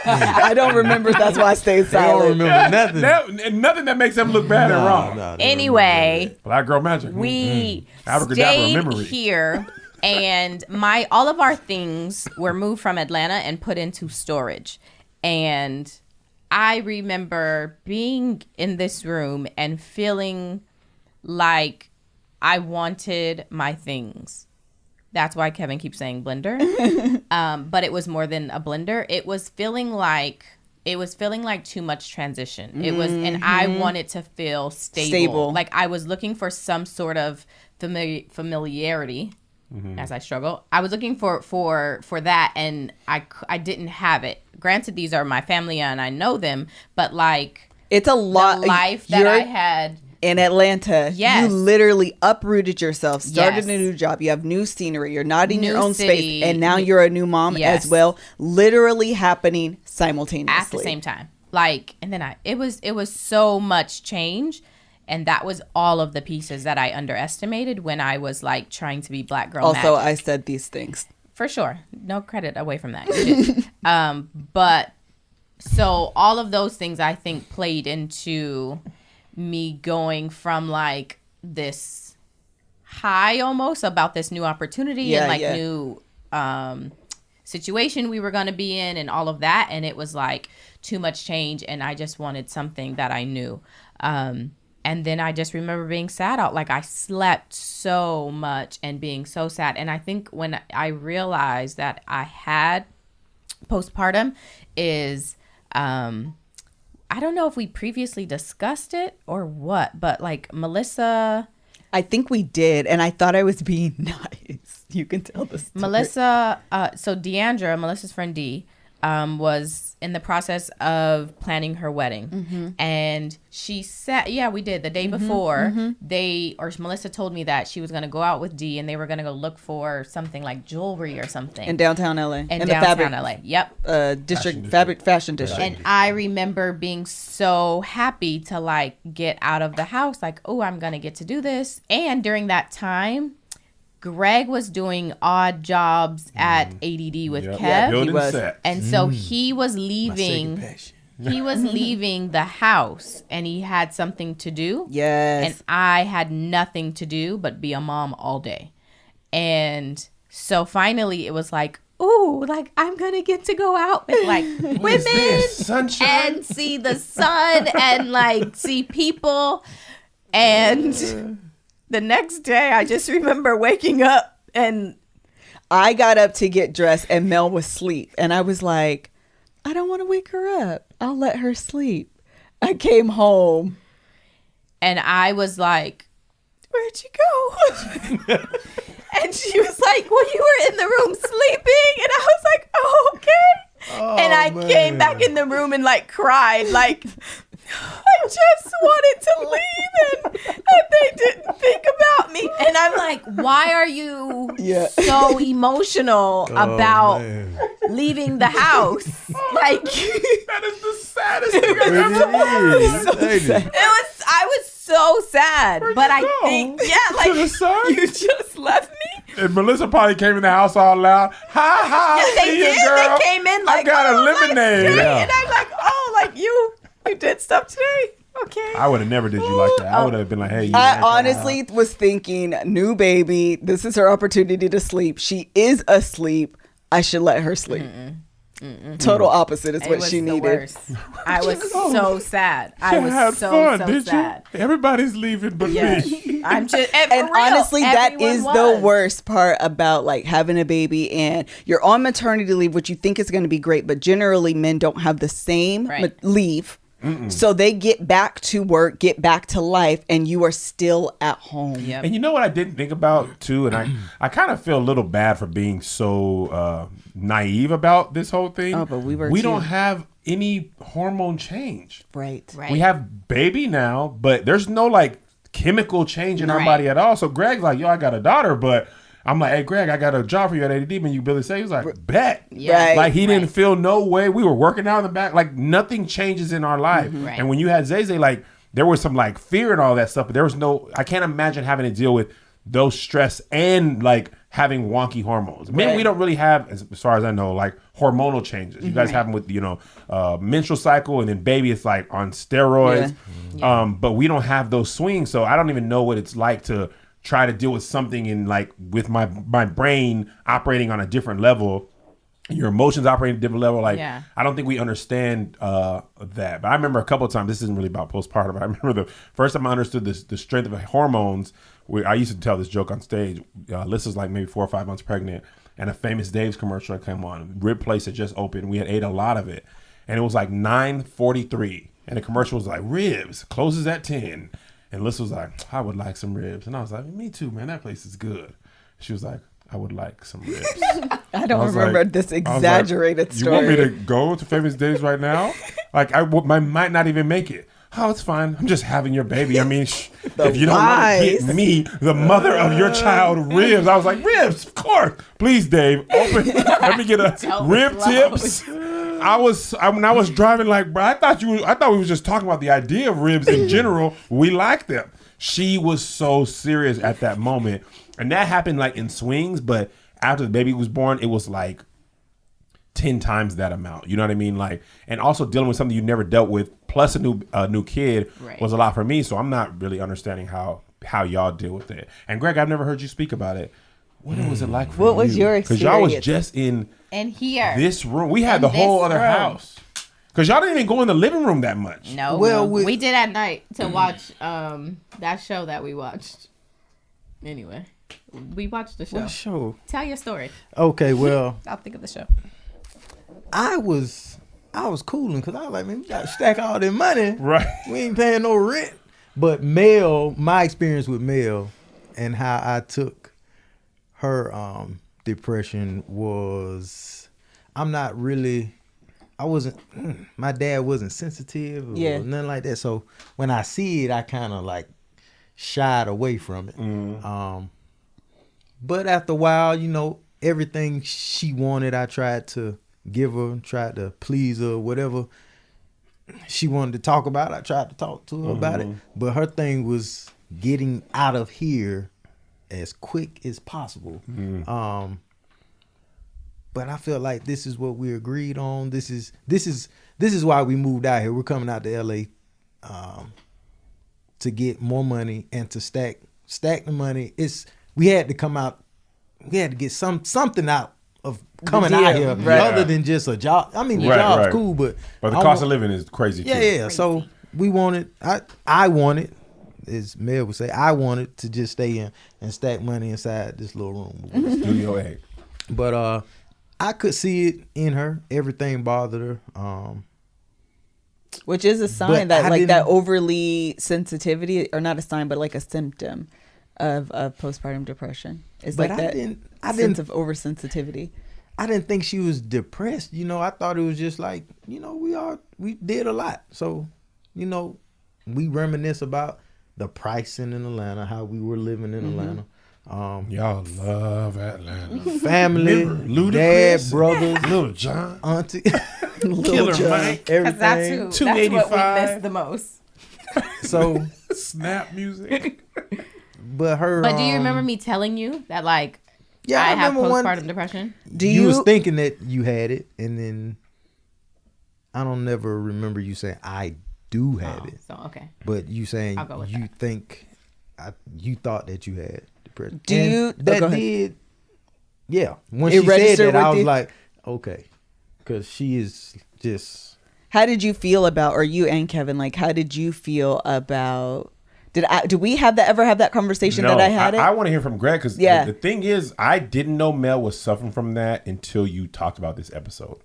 I don't remember. That's why I stayed I don't silent. remember nothing. Nothing that makes them look bad and wrong. Nah, they Anyway, Black girl magic. we Abracadabra stayed memory. here, and all of our things were moved from Atlanta and put into storage. And I remember being in this room and feeling like I wanted my things. That's why Kevin keeps saying blender. But it was more than a blender. It was feeling like too much transition. It was, and I wanted to feel stable. Like I was looking for some sort of familiarity. As I struggle, I was looking for that, and I didn't have it. Granted, these are my family and I know them, but like It's a lot. the life that I had. In Atlanta, Yes. you literally uprooted yourself, started Yes. a new job. You have new scenery. You're not in your New own city. space, and now you're a new mom Yes. as well. Literally happening simultaneously At the same time. Like, and then it was so much change, and that was all of the pieces that I underestimated when I was like trying to be black girl Also, magic. I said these things. For sure, no credit away from that. You did. But so all of those things I think played into me going from like this high almost about this new opportunity and like new situation we were going to be in and all of that, and it was like too much change, and I just wanted something that I knew. And then I just remember being sad out. Like I slept so much and being so sad. And I think when I realized that I had postpartum is, I don't know if we previously discussed it or what, but like Melissa, I think we did, and I thought I was being nice. You can tell this. Melissa, so Deandra, Melissa's friend D, was in the process of planning her wedding. And she said, we did the day before Melissa told me that she was going to go out with D and they were going to go look for something like jewelry or something. In downtown LA. In downtown LA. Yep. Fashion district. And I remember being so happy to like get out of the house. Like, oh, I'm going to get to do this. And during that time, Greg was doing odd jobs at ADD with Kev. Building set. And so he was leaving. He was leaving the house and he had something to do. Yes. And I had nothing to do but be a mom all day. And so finally it was like, ooh, like I'm going to get to go out with like women Sunshine. and see the sun and like see people. And the next day I just remember waking up and I got up to get dressed and Mel was asleep. And I was like, I don't want to wake her up. I'll let her sleep. I came home. And I was like, where'd you go? And she was like, well, you were in the room sleeping. And I was like, oh, okay. And I came back in the room and like cried, like, I just wanted to leave and they didn't think about me. And I'm like, why are you so emotional about leaving the house? Like, That is the saddest thing I've ever heard. I was so sad. But I think, To the sun? you just left me. And Melissa probably came in the house all loud. Hi, They see you, did. girl. They came in like, I got a oh, that's lemonade. great. Yeah. And I'm like, oh, like you did stuff today. Okay. I would have never did you like that. I would have been like, hey, you I honestly was thinking, new baby, this is her opportunity to sleep. She is asleep. I should let her sleep. Total opposite is It what was she the needed. worst. I was so sad. I had was so fun, did sad. you? Everybody's leaving but me. I'm just And for real, honestly, that everyone is was. the worst part about like having a baby and you're on maternity leave, which you think is going to be great, but generally men don't have the same leave. So they get back to work, get back to life, and you are still at home. Yep. And you know what I didn't think about too, and I kind of feel a little bad for being so naive about this whole thing. Oh, but we were We too. don't have any hormone change. Right. Right. We have baby now, but there's no like chemical change in our Right. body at all. So Greg's like, yo, I got a daughter, but I'm like, hey, Greg, I got a job for you at ADD. And you Billy say, he was like, bet. Right. Like he didn't feel no way. We were working out in the back. Like nothing changes in our life. Right. And when you had Zay, like there was some like fear and all that stuff, but there was no, I can't imagine having to deal with those stress and like having wonky hormones. Men, we don't really have, as far as I know, like hormonal changes. You guys have them with, menstrual cycle, and then baby, it's like on steroids. But we don't have those swings. So I don't even know what it's like to try to deal with something in like with my brain operating on a different level, your emotions operating at a different level. Like I don't think we understand that. But I remember a couple of times, this isn't really about postpartum, but I remember the first time I understood the strength of hormones. I used to tell this joke on stage. Lissa's like maybe 4 or 5 months pregnant, and a Famous Dave's commercial came on. Rib place had just opened. We had ate a lot of it, and it was like 9:43, and the commercial was like ribs closes at 10. And Lissa was like, I would like some ribs. And I was like, me too, man. That place is good. She was like, I would like some ribs. I don't remember this exaggerated story. You want me to go to Famous Days right now? Like, I might not even make it. Oh, it's fine. I'm just having your baby. I mean, if you don't want to get me, the mother of your child, ribs. I was like, ribs, of course. Please, Dave, open. Let me get a rib tips. When I was driving, like, bro, I thought we was just talking about the idea of ribs in general. We like them. She was so serious at that moment, and that happened like in swings. But after the baby was born, it was like 10 times that amount. You know what I mean? Like, and also dealing with something you never dealt with, plus a new kid was a lot for me. So I'm not really understanding how y'all deal with it. And Greg, I've never heard you speak about it. What was it like for you? What was your experience? Because y'all was just in here. This room. We had the whole other house. Because y'all didn't even go in the living room that much. No. Well, we did at night to watch that show that we watched. Anyway, we watched the show. What show? Tell your story. Okay, well, I'll think of the show. I was cooling because I was like, man, we got to stack all this money. Right. We ain't paying no rent. But Mel, my experience with Mel and how I took her depression was, I'm not really my dad wasn't sensitive or nothing like that. So when I see it, I kind of like shied away from it. But after a while, you know, everything she wanted, I tried to give her, tried to please her, whatever she wanted to talk about, I tried to talk to her about it. But her thing was getting out of here as quick as possible. But I feel like this is what we agreed on. This is why we moved out here. We're coming out to LA to get more money and to stack the money. We had to come out. We had to get something out of coming out here, other than just a job. I mean, the job's cool, but the cost of living is crazy too. Yeah. So we wanted. I wanted, as Mel would say, I wanted to just stay in and stack money inside this little room. Studio A. But I could see it in her. Everything bothered her. Which is a sign that like that overly sensitivity, or not a sign, but like a symptom of postpartum depression. It's like that sense of oversensitivity. I didn't think she was depressed. You know, I thought it was just like, you know, we did a lot. So, you know, we reminisce about the pricing in Atlanta, how we were living in Atlanta. Y'all love Atlanta. Family, dad, brothers, Little John, auntie, Killer Mike, Because that's everything. what we miss the most. So snap music. But do you remember me telling you that, like, yeah, I have remember postpartum depression? You was thinking that you had it, and then I don't never remember you saying I do have it. So okay. But you saying I'll go with you that. think you thought that you had depression. Do you? That go ahead. did. Yeah. When It she said registered that, I with was you? like, okay, because she is just. How did you feel about, or you and Kevin, like, how did you feel about? Did we ever have that conversation that I had? I want to hear from Greg, because Yeah. the thing is, I didn't know Mel was suffering from that until you talked about this episode.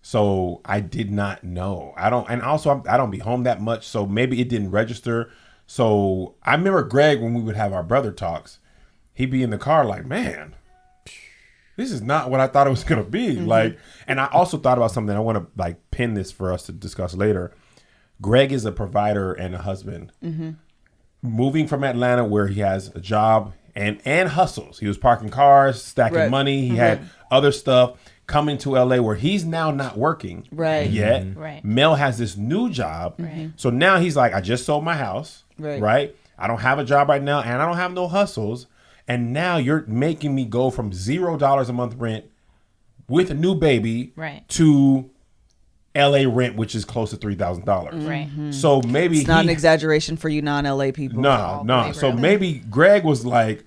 So I did not know. I don't be home that much, so maybe it didn't register. So I remember Greg, when we would have our brother talks, he'd be in the car like, man, this is not what I thought it was going to be. Like, and I also thought about something. I want to like pin this for us to discuss later. Greg is a provider and a husband. Moving from Atlanta, where he has a job and hustles. He was parking cars, stacking money. He had other stuff. Coming to LA, where he's now not working yet. Right. Mel has this new job. So now he's like, I just sold my house. Right. I don't have a job right now, and I don't have no hustles. And now you're making me go from $0 a month rent with a new baby to LA rent, which is close to $3,000. Right. So maybe It's not an exaggeration for you non-LA people. No. So maybe Greg was like,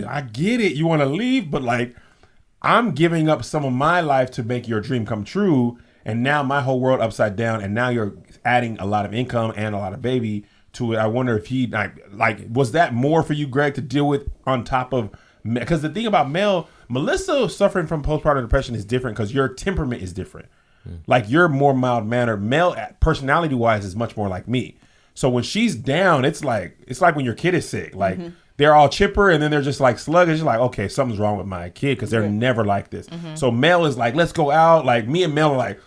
I get it. You want to leave, but like, I'm giving up some of my life to make your dream come true. And now my whole world upside down. And now you're adding a lot of income and a lot of baby to it. I wonder if he like was that more for you, Greg, to deal with on top of, because the thing about Melissa suffering from postpartum depression is different because your temperament is different. Like, you're more mild mannered. Mel, personality wise, is much more like me. So when she's down, it's like when your kid is sick. Like, they're all chipper and then they're just like sluggish. You're like, okay, something's wrong with my kid, because they're never like this. So Mel is like, let's go out. Like, me and Mel are like,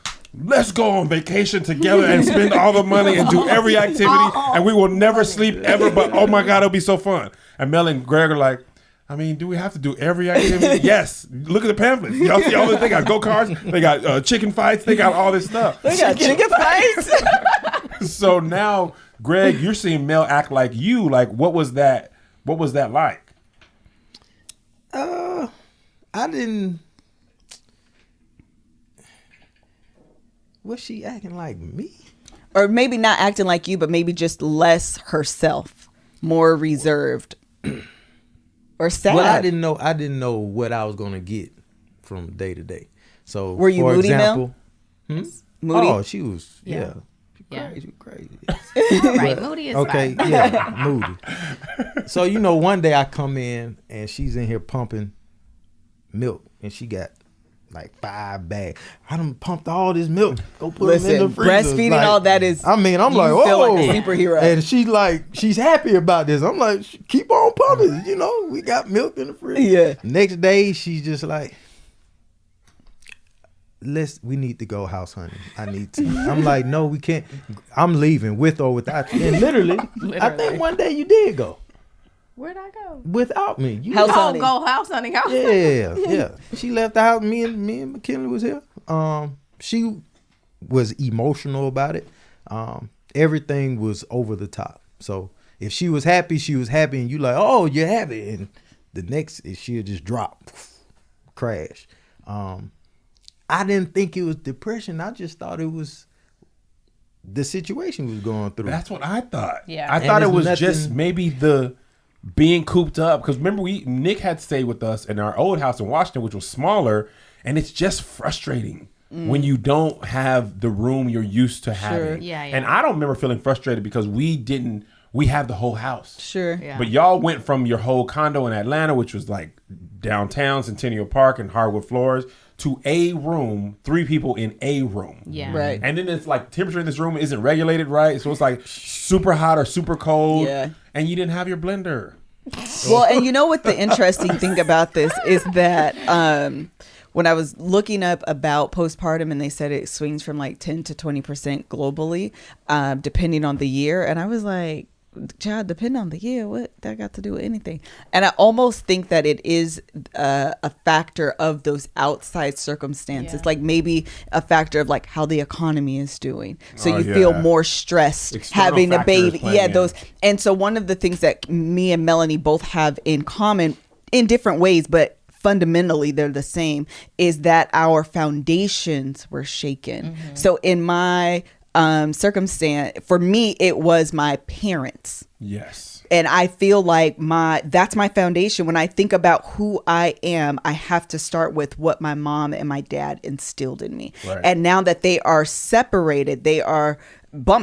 let's go on vacation together and spend all the money and do every activity, and we will never sleep ever. But oh my God, it'll be so fun. And Mel and Greg are like, I mean, do we have to do every activity? Yes. Look at the pamphlets. Y'all see all this? They got go-karts. They got chicken fights. They got all this stuff. They got chicken fights. So now, Greg, you're seeing Mel act like you. Like, what was that? What was that like? I didn't. Was she acting like me? Or maybe not acting like you, but maybe just less herself, more reserved. Or sad. Well, I didn't know what I was gonna get from day to day. So, were you for moody, example, Moody? Oh, she was. Yeah. Yeah. Crazy. Right. Moody is okay. fine. Yeah, moody. So, you know, one day I come in and she's in here pumping milk, and she got like 5 bags. I done pumped all this milk. Go put them in the freezer. Breastfeeding, like, all that is. I mean, I'm you like, feel whoa. like a superhero. And she's like, she's happy about this. I'm like, keep on pumping. You know, we got milk in the fridge. Yeah. Next day, she's just like, we need to go house hunting. I need to. I'm like, no, we can't. I'm leaving with or without you. And literally, I think one day you did go. Where'd I go? Without me. You House Oh, hunting. go house hunting. Yeah. She left the house. Me and McKinley was here. She was emotional about it. Everything was over the top. So if she was happy, and you like, oh, you're happy, and the next she'll just drop, crash. I didn't think it was depression. I just thought it was the situation we was going through. That's what I thought. Yeah. I And thought it it's was just nothing- maybe the being cooped up. Because remember, Nick had stayed with us in our old house in Washington, which was smaller, and it's just frustrating when you don't have the room you're used to having. Yeah. And I don't remember feeling frustrated because we have the whole house. Sure. Yeah. But y'all went from your whole condo in Atlanta, which was like downtown Centennial Park and hardwood floors, to a room, 3 people in a room. Yeah. Right. And then it's like temperature in this room isn't regulated right. So it's like super hot or super cold. Yeah. And you didn't have your blender. Well, and you know what the interesting thing about this is that when I was looking up about postpartum, and they said it swings from like 10 to 20% globally, depending on the year. And I was like, child, depending on the year, what that got to do with anything? And I almost think that it is a factor of those outside circumstances, Yeah. like maybe a factor of like how the economy is doing. So Oh, you feel yeah. more stressed External having a factors baby. playing Yeah, in. those. And so one of the things that me and Melanie both have in common in different ways, but fundamentally they're the same, is that our foundations were shaken. So in my circumstance, for me, it was my parents. Yes. And I feel like that's my foundation. When I think about who I am, I have to start with what my mom and my dad instilled in me. Right. And now that they are separated, they are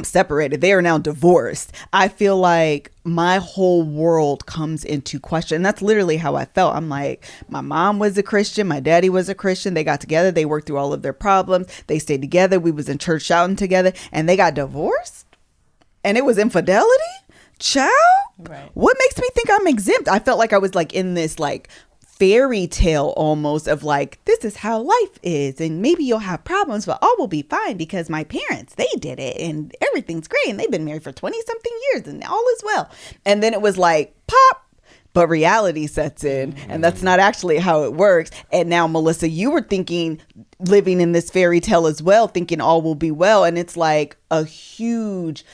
separated, they are now divorced. I feel like my whole world comes into question. And that's literally how I felt. I'm like, my mom was a Christian, my daddy was a Christian. They got together, they worked through all of their problems, they stayed together, we was in church shouting together, and they got divorced. And it was infidelity? Child? Right. What makes me think I'm exempt? I felt like I was like in this like fairy tale almost of like, this is how life is, and maybe you'll have problems, but all will be fine because my parents, they did it and everything's great and they've been married for 20 something years and all is well. And then it was like pop, but reality sets in, and that's not actually how it works. And now, Melissa, you were thinking, living in this fairy tale as well, thinking all will be well, and it's like a huge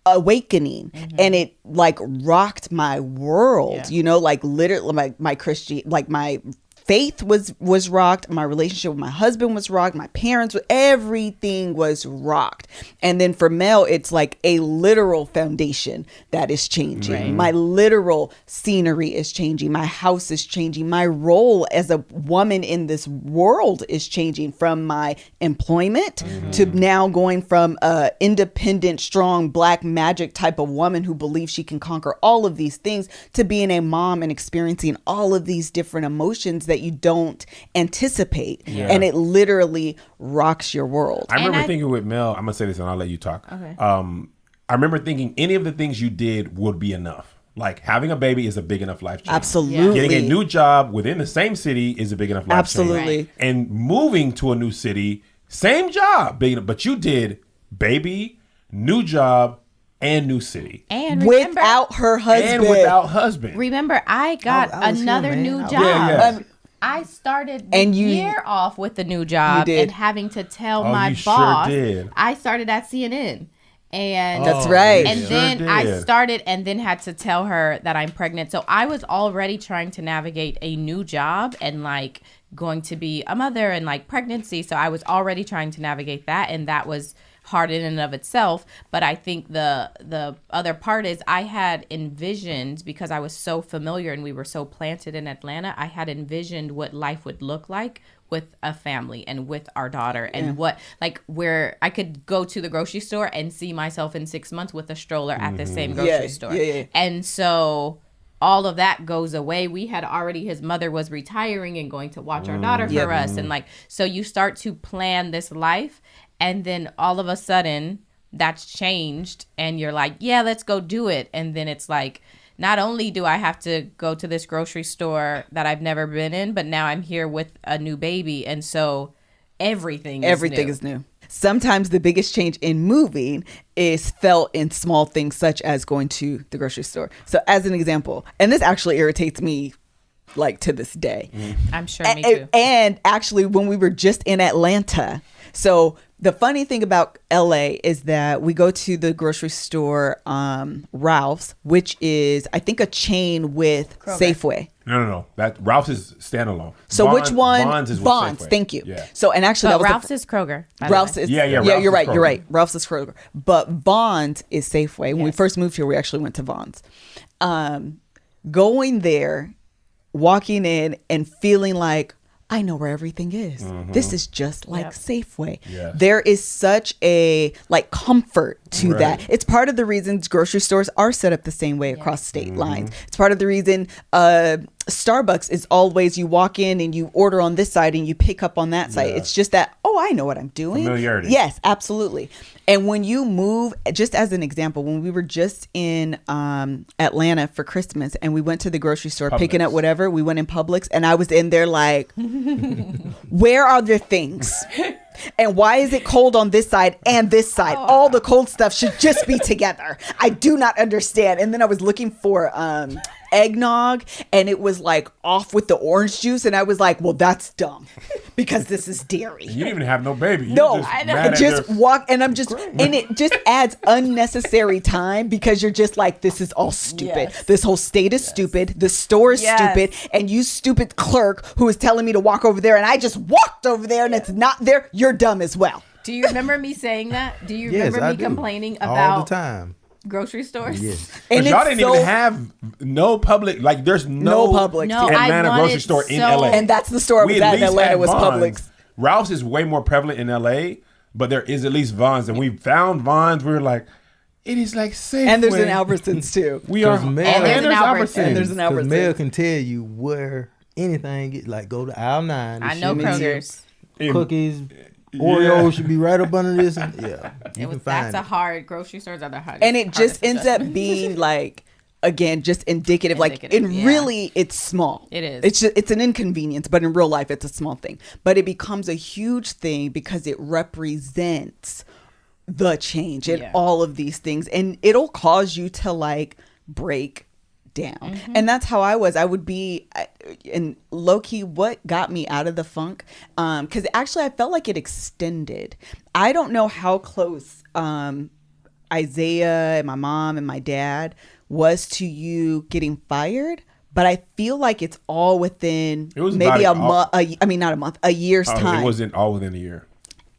awakening, and it like rocked my world. You know, like literally my Christian, like my faith was rocked, my relationship with my husband was rocked, my parents, everything was rocked. And then for Mel, it's like a literal foundation that is changing. Right. My literal scenery is changing, my house is changing, my role as a woman in this world is changing, from my employment to now going from a independent, strong, black magic type of woman who believes she can conquer all of these things, to being a mom and experiencing all of these different emotions that you don't anticipate. Yeah. And it literally rocks your world. I remember I- thinking with Mel, I'm going to say this and I'll let you talk. Okay. I remember thinking any of the things you did would be enough. Like having a baby is a big enough life change. Absolutely. Getting a new job within the same city is a big enough life Absolutely. change. And moving to a new city, same job, big enough, but you did baby, new job, and new city. And remember, Without her husband. And without husband. remember, I got I was here, another man. new I was- job. Yeah. I started the And you- year off with the new job You did. and having to tell Oh, my you sure boss. did. I started at CNN. And That's right. And Sure then I did. started and then had to tell her that I'm pregnant. So I was already trying to navigate a new job and like going to be a mother and like pregnancy. So I was already trying to navigate that, and that was hard in and of itself. But I think the other part is I had envisioned, because I was so familiar and we were so planted in Atlanta, I had envisioned what life would look like with a family and with our daughter, and what, like, where I could go to the grocery store and see myself in 6 months with a stroller at the same grocery Yeah, store. yeah. And so all of that goes away. We had already, his mother was retiring and going to watch our daughter for us. And like, so you start to plan this life, and then all of a sudden that's changed and you're like, yeah, let's go do it. And then it's like, not only do I have to go to this grocery store that I've never been in, but now I'm here with a new baby. And so everything is new. Sometimes the biggest change in moving is felt in small things such as going to the grocery store. So as an example, and this actually irritates me like to this day. I'm sure me too. And actually when we were just in Atlanta, so the funny thing about LA is that we go to the grocery store, Ralph's, which is I think a chain with Kroger. Safeway. No. That Ralph's is standalone. So which one? Bonds is with Bonds. Safeway. Thank you. Yeah. So and actually But that was Ralph's is Kroger. by the Ralph's way. is Yeah, Ralph's you're right. You're right. Ralph's is Kroger. But Bonds is Safeway. When we Yes. first moved here, we actually went to Bonds. Going there, walking in and feeling like I know where everything is. This is just like Yep. Safeway. Yes. There is such a like comfort to Right. that. It's part of the reasons grocery stores are set up the same way across state lines. It's part of the reason Starbucks is always you walk in and you order on this side and you pick up on that side. Yeah. It's just that, oh, I know what I'm doing. Familiarity. Yes, absolutely. And when you move, just as an example, when we were just in Atlanta for Christmas and we went to the grocery store picking up Publix. whatever, we went in Publix and I was in there like, where are the things? And why is it cold on this side and this side? All the cold stuff should just be together. I do not understand. And then I was looking for eggnog and it was like off with the orange juice. And I was like, well, that's dumb because this is dairy. You didn't even have no baby. No, Just I mad know. at Just their- walk, and I'm just, and it just adds unnecessary time because you're just like, this is all stupid. Yes. This whole state is stupid. The store is Yes. stupid, and you stupid clerk who is telling me to walk over there, and I just walked over there, and it's not there. You're dumb as well. Do you remember me saying that? Do you Yes, remember I me do. complaining all the about time. grocery stores? Yes. But And y'all it's didn't so- even have no public, like there's no Publix. No, I Atlanta wanted grocery store in so- LA. And that's the store I We was at at in least Atlanta had was Vons. Publix. Ralph's is way more prevalent in LA, but there is at least Vons. And we found Vons. We were like, it is like Safeway. And there's an Albertsons too. We are. 'Cause Oh, Mel- and there's there's an Albertsons. Albertsons. And there's an Because Mel Albertsons. can tell you where anything get like go to aisle 9. I know Kroger's. And- Cookies, Oreos should be right up under this. And, yeah, you can That's find a it. hard grocery stores are the hardest. And it just hardest ends adjustment. up being like, again, just indicative. Like, Indicative, and yeah. really, it's small. It is. It's just, it's an inconvenience, but in real life, it's a small thing. But it becomes a huge thing because it represents the change in Yeah. all of these things, and it'll cause you to like break down. And that's how I was. I would be, and low key, what got me out of the funk, because actually I felt like it extended. I don't know how close Isaiah and my mom and my dad was to you getting fired, but I feel like it's all within It was maybe a about month. I mean, not a month, a year's time. It wasn't all within a year.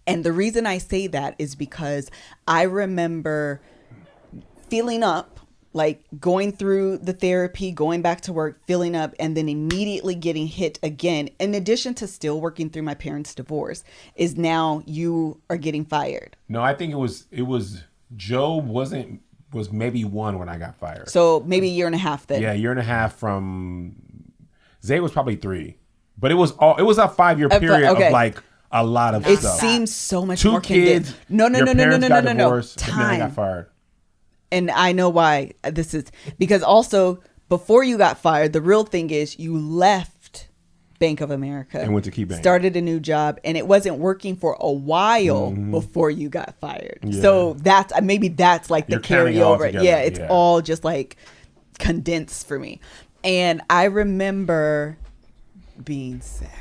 And the reason I say that is because I remember feeling up, like going through the therapy, going back to work, filling up, and then immediately getting hit again. In addition to still working through my parents' divorce, is now you are getting fired. No, I think it was Joe was maybe 1 when I got fired. So maybe a year and a half then. Yeah, a year and a half from Zay was probably 3. But it was a 5-year period okay. of like a lot of It stuff. seems so much 2 more kids. No. Your parents got No. divorced, and then I got Time. fired. And I know why this is, because also before you got fired, the real thing is you left Bank of America And went to KeyBank. started a new job, and it wasn't working for a while before you got fired. Yeah. So that's maybe that's like the You're counting it all carryover. together, Yeah, it's yeah. all just like condensed for me. And I remember being sad.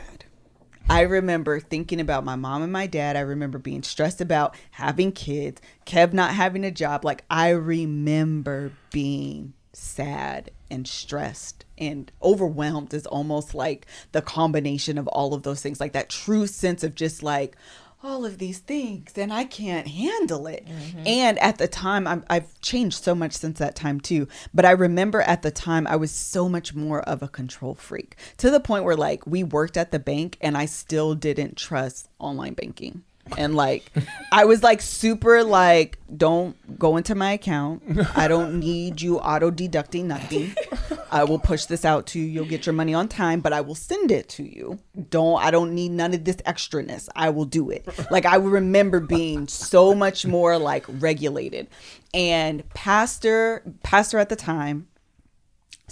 I remember thinking about my mom and my dad. I remember being stressed about having kids, Kev not having a job. Like, I remember being sad and stressed and overwhelmed is almost like the combination of all of those things, like that true sense of just like all of these things and I can't handle it. And at the time, I've changed so much since that time too. But I remember at the time I was so much more of a control freak, to the point where like we worked at the bank and I still didn't trust online banking. And like, I was like super like, don't go into my account. I don't need you auto deducting nothing. I will push this out to you. You'll get your money on time, but I will send it to you. I don't need none of this extraness. I will do it. Like, I remember being so much more like regulated. And pastor at the time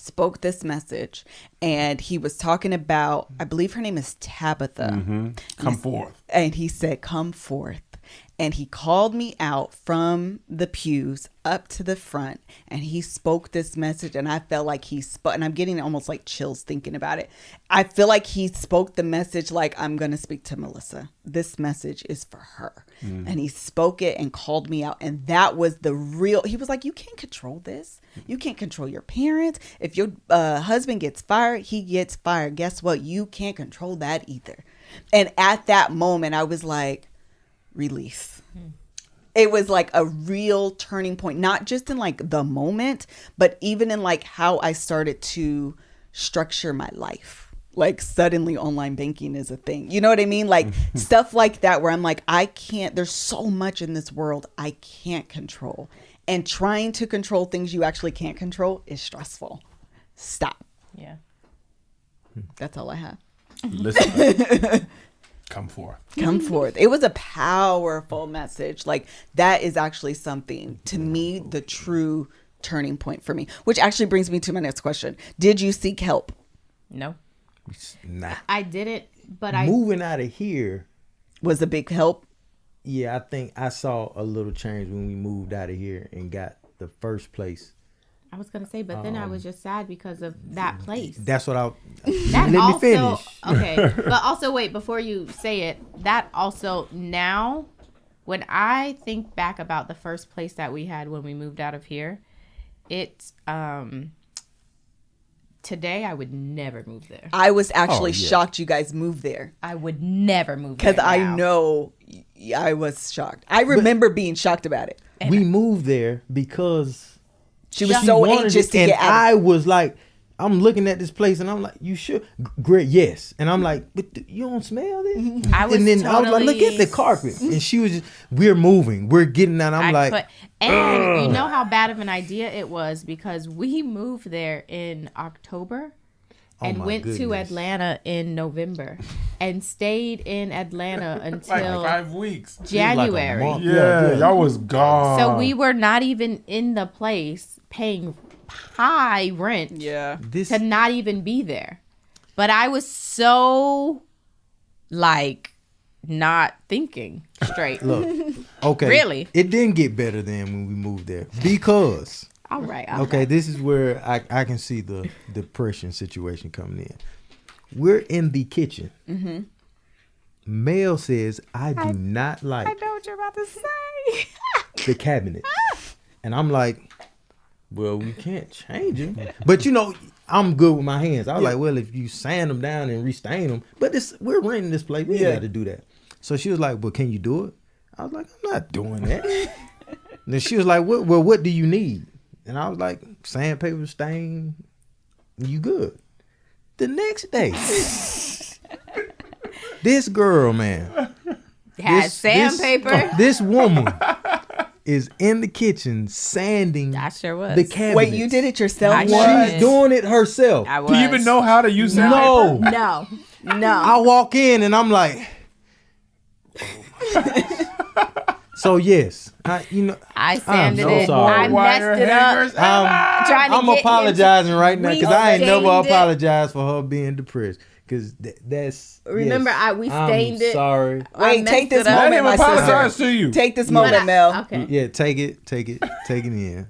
spoke this message, and he was talking about, I believe her name is Tabitha. Come forth. And he said, come forth. And he called me out from the pews up to the front, and he spoke this message, and I felt like he spoke, and I'm getting almost like chills thinking about it. I feel like he spoke the message like, I'm going to speak to Melissa. This message is for her. And he spoke it and called me out. And that was the real, he was like, you can't control this. You can't control your parents. If your husband gets fired, he gets fired. Guess what? You can't control that either. And at that moment, I was like, release. It was like a real turning point, not just in like the moment, but even in like how I started to structure my life. Like suddenly online banking is a thing. You know what I mean? Like stuff like that where I'm like, I can't, there's so much in this world I can't control. And trying to control things you actually can't control is stressful. Stop. Yeah. That's all I have. Listen. Come forth. Come forth. It was a powerful message. Like that is actually something, to me, the true turning point for me, which actually brings me to my next question. Did you seek help? No. Nah. I didn't, but Moving out of here, Was a big help? yeah, I think I saw a little change when we moved out of here and got the first place. I was gonna say, but then I was just sad because of that place. That's what I. That Let also, me finish. Okay, but also wait, before you say it, that also now, when I think back about the first place that we had when we moved out of here, it's today I would never move there. I was actually yeah. shocked you guys moved there I would never move there because I now. know I was shocked. I remember being shocked about it. We moved there because She was she so wanted anxious it, to and get out. I was like, I'm looking at this place and I'm like, you sure? Great, yes. And I'm like, but you don't smell this? I was and then I was like, look at the totally- carpet. And she was just, we're moving, we're getting out. I'm like, and you know how bad of an idea it was because we moved there in October and my went to goodness. Atlanta in November and stayed in Atlanta Like until 5 weeks. January. month. Yeah, y'all was gone. So we were not even in the place paying high rent Yeah. this to not even be there. But I was so like not thinking straight. look, okay. Really? It didn't get better than when we moved there because All right. okay, this is where I can see the depression situation coming in. We're in the kitchen. Mm-hmm. Mel says, I do not like I know what you're about to say. the cabinet. And I'm like, well, we can't change them. But you know, I'm good with my hands. I was like, well, if you sand them down and restain them, but we're renting this place. We got to do that. So she was like, well, can you do it? I was like, I'm not doing that. And then she was like, what do you need? And I was like, sandpaper, stain, you good. The next day, this girl, man, Had sandpaper. this woman is in the kitchen sanding I sure was. the cabinet. Wait, you did it yourself? I What? She's doing it herself. I was. Do you even know how to use sandpaper? No. No. I walk in and I'm like, so yes, I sanded so it. sorry. I messed it up. Trying to I'm get apologizing right now because I ain't never stained it. apologized for her being depressed because that's. Remember, yes, we stained I'm it. sorry. Wait, messed take this it up. Let moment, him my apologize sister. to you. Take this But moment, Mel. Okay. Yeah, take it in.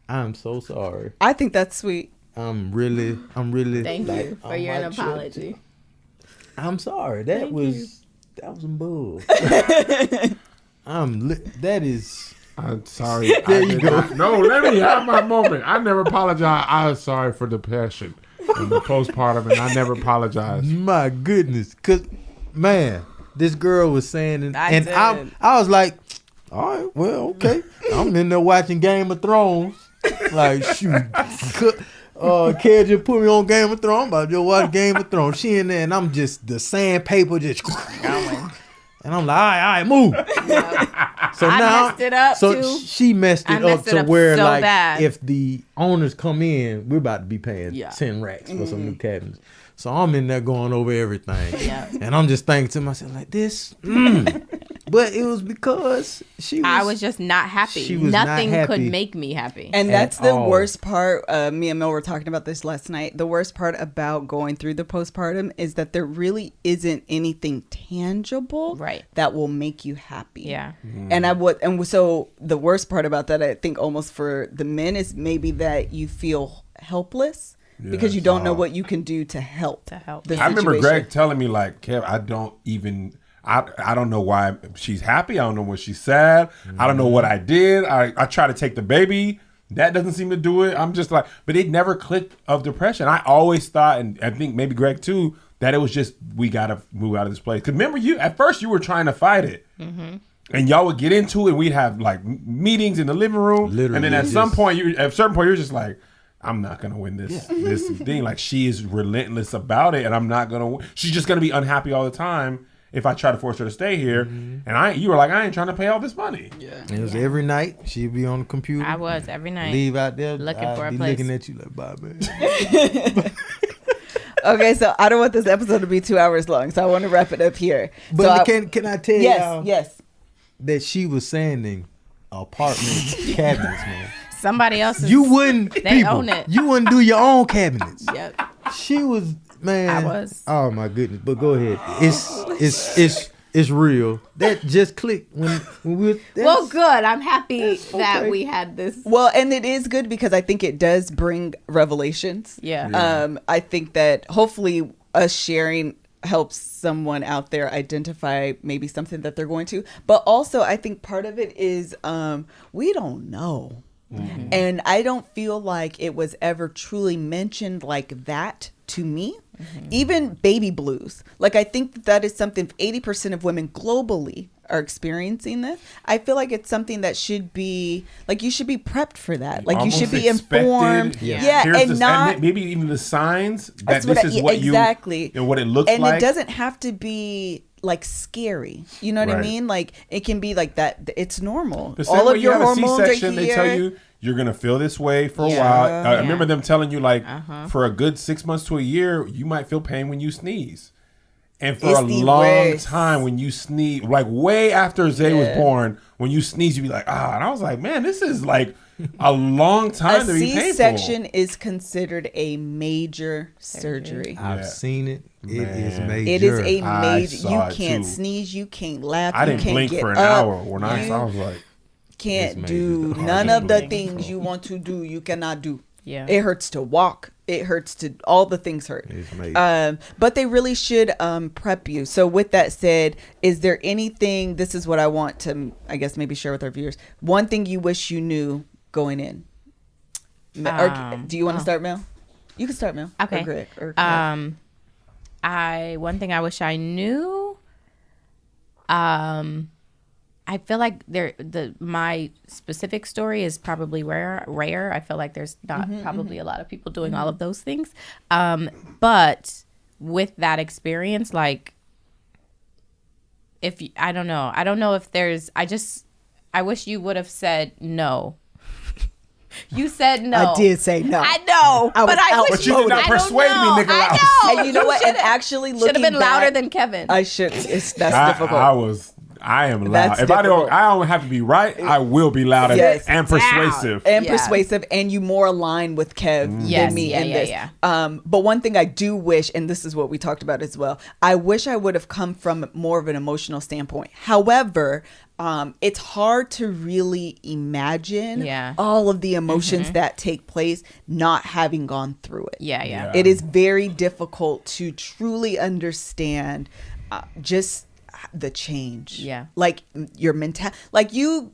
I'm so sorry. I think that's sweet. I'm really. Thank like, you for on your my apology. trip. I'm sorry. That was some bull. That is. I'm sorry. There you go. No, let me have my moment. I never apologize. I was sorry for the passion and the postpartum, and I never apologized. My goodness, cause man, this girl was saying, and I I did. was like, all right, well, okay. I'm in there watching Game of Thrones, like shoot. Ked just put me on Game of Thrones. I'm about to just watch Game of Thrones. She in there, and I'm just the sandpaper just going. And I'm like, all right, move. So I now, messed it up, so too. she messed I it up messed it to up where so like bad. if the owners come in, we're about to be paying Yeah. 10 racks for some new cabinets. So I'm in there going over everything. Yeah. And I'm just thinking to myself like this. But it was because I was just not happy. She was Nothing not could happy. make me happy. And that's the all. worst part. Me and Mel were talking about this last night. The worst part about going through the postpartum is that there really isn't anything tangible Right. that will make you happy. Yeah. So the worst part about that, I think, almost for the men, is maybe that you feel helpless because you don't know what you can do to help. The I remember situation. Greg telling me, like, Kev, I don't know why she's happy. I don't know when she's sad. I don't know what I did. I try to take the baby. That doesn't seem to do it. I'm just like, but it never clicked of depression. I always thought, and I think maybe Greg too, that it was just, we got to move out of this place. Because remember, at first you were trying to fight it. Mm-hmm. And y'all would get into it. And we'd have like meetings in the living room. Literally, and then at a certain point, you're just like, I'm not going to win this thing. Like, she is relentless about it. And I'm not going to win. She's just going to be unhappy all the time if I try to force her to stay here. Mm-hmm. And you were like, I ain't trying to pay all this money. Yeah. It was every night. She'd be on the computer. I was every night. Leave out there. Looking for a be place. looking at you like, bye, man. Okay, so I don't want this episode to be 2 hours long, so I want to wrap it up here. But so can I tell y'all yes. that she was sanding apartment cabinets, man. Somebody else's. You wouldn't. They own it. You wouldn't do your own cabinets. Yep. She was, man. I was. Oh my goodness! But go ahead. It's real. That just clicked when we were. Well, good. I'm happy that we had this. Well, and it is good because I think it does bring revelations. Yeah. I think that hopefully us sharing helps someone out there identify maybe something that they're going to. But also, I think part of it is we don't know. Mm-hmm. And I don't feel like it was ever truly mentioned like that to me. Mm-hmm. Even baby blues. Like, I think that is something 80% of women globally are experiencing this. I feel like it's something that should be, like, you should be prepped for that. Like, Almost you should be expected. informed. Yeah. And maybe even the signs that that's this is what exactly. and what it looks and like. it doesn't have to be like scary. You know what I Right. mean? Like, it can be like that. It's normal. The same All way of you your have a hormones C-section, are here. they tell you you're gonna feel this way for a Yeah. while. I Yeah. remember them telling you, like, for a good 6 months to a year, you might feel pain when you sneeze. And for It's a the long worst. time, when you sneeze, like way after Zay was born, when you sneeze, you'd be like, ah. And I was like, man, this is like a long time to be painful. C-section is considered a major surgery. I've seen it. It is Man. major. It is a I major. saw You it can't too. sneeze. You can't laugh. I you didn't can't blink get for an up. hour when I You was like, can't It's do major. none of the Hardest things you want to do. You cannot do. Yeah. It hurts to walk. It hurts to, all the things hurt. It's major. But they really should prep you. So with that said, is there anything, this is what I want to, I guess, maybe share with our viewers. One thing you wish you knew going in. Or do you want to start, Mel? You can start, Mel. Okay. Or Greg. Or One thing I wish I knew. I feel like my specific story is probably rare. I feel like there's not probably a lot of people doing all of those things. But with that experience, like, I don't know if there's, I wish you would have said no. You said no. I did say no. I know, I was but I wish But you did not I don't persuade me, know. Nicolaus. I know. And you know what? And actually looking should have been louder back, than Kevin. I should. That's difficult. I am loud. That's If difficult. I don't have to be right, I will be loud Yes. and persuasive. And Yeah. persuasive, and you more aligned with Kev Yes, than me yeah, in yeah, this. yeah. But one thing I do wish, and this is what we talked about as well, I wish I would have come from more of an emotional standpoint. However, it's hard to really imagine all of the emotions that take place not having gone through it. Yeah. It is very difficult to truly understand just the change. Yeah. Like your mental, like you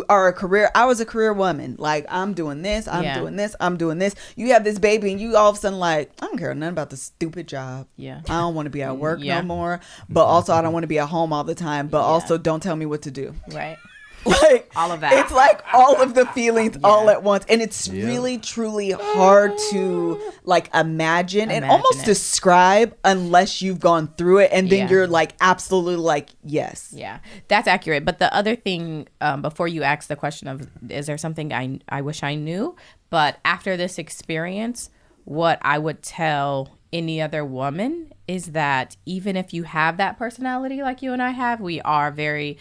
are a career. I was a career woman. Like, I'm doing this, I'm doing this, I'm doing this. You have this baby and you all of a sudden like, I don't care nothing about this stupid job. Yeah. I don't want to be at work no more. But also I don't want to be at home all the time. But also don't tell me what to do. Right. Like All of that. It's like all of the feelings all at once. And it's really, truly hard to like imagine and almost it. describe unless you've gone through it. And then you're like, absolutely like, yes. Yeah, that's accurate. But the other thing, before you ask the question of, is there something I wish I knew? But after this experience, what I would tell any other woman is that even if you have that personality like you and I have, we are very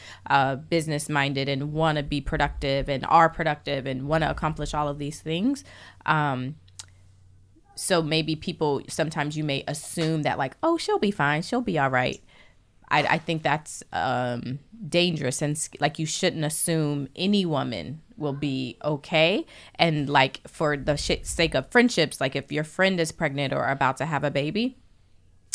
business minded and want to be productive and are productive and want to accomplish all of these things. So maybe people, sometimes you may assume that like, oh, she'll be fine, she'll be all right. I think that's dangerous, and like you shouldn't assume any woman will be okay. And like for the sake of friendships, like if your friend is pregnant or about to have a baby,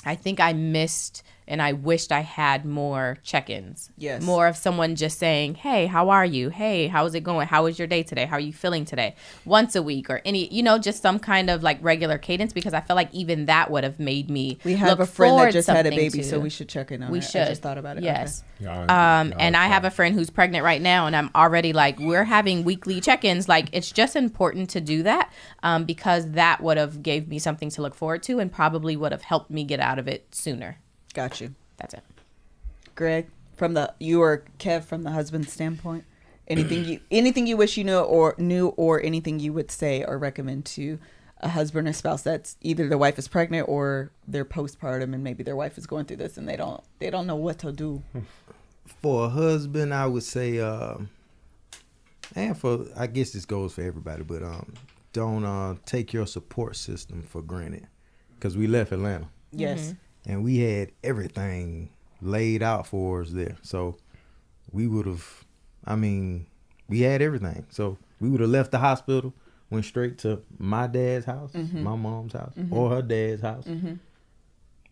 I think I missed and I wished I had more check-ins. Yes. More of someone just saying, hey, how are you? Hey, how's it going? How was your day today? How are you feeling today? Once a week, or any, just some kind of like regular cadence, because I feel like even that would have made me We have a friend that just had a baby, so we should check in on We it. should. I just thought about it. Yes. Okay. And I have a friend who's pregnant right now, and I'm already like, we're having weekly check-ins. Like, it's just important to do that, because that would have gave me something to look forward to and probably would have helped me get out of it sooner. Got you. That's it. Greg, you or Kev, from the husband's standpoint, anything you wish you knew, or anything you would say or recommend to a husband or spouse that's either their wife is pregnant or they're postpartum and maybe their wife is going through this and they don't know what to do. For a husband, I would say, and for, I guess this goes for everybody, but don't take your support system for granted, because we left Atlanta. Yes. And we had everything laid out for us there. So we would have, we had everything. So we would have left the hospital, went straight to my dad's house, my mom's house, or her dad's house.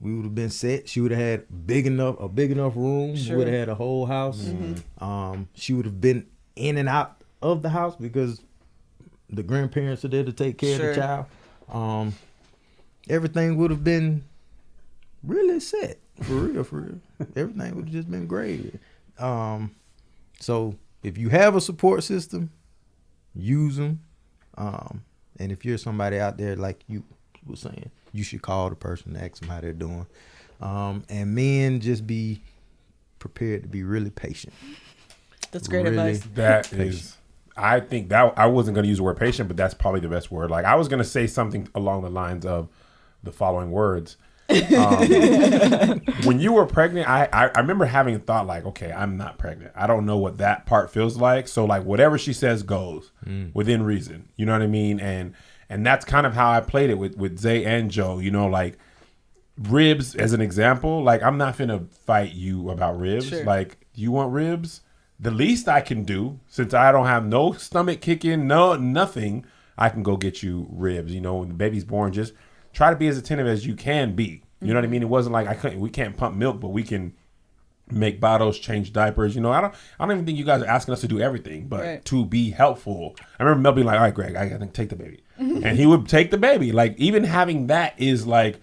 We would have been set. She would have had a big enough room. Sure. Would have had a whole house. She would have been in and out of the house because the grandparents are there to take care of the child. Everything would have been really set. For real. Everything would have just been great. So if you have a support system, use them. And if you're somebody out there, like you were saying, you should call the person and ask them how they're doing. And men, just be prepared to be really patient. That's great advice. That is, I think that I wasn't going to use the word patient, but that's probably the best word. Like, I was going to say something along the lines of the following words. When you were pregnant, I remember having a thought like, okay, I'm not pregnant. I don't know what that part feels like. So like whatever she says goes within reason. You know what I mean? And that's kind of how I played it with Zay and Joe. Like ribs as an example. Like, I'm not finna fight you about ribs. Sure. Like, you want ribs? The least I can do, since I don't have no stomach kicking, nothing, I can go get you ribs. When the baby's born, just try to be as attentive as you can be. You know what I mean? It wasn't like we can't pump milk, but we can make bottles, change diapers. I don't even think you guys are asking us to do everything, but to be helpful. I remember Mel being like, all right, Greg, I think take the baby. And he would take the baby. Like, even having that is like,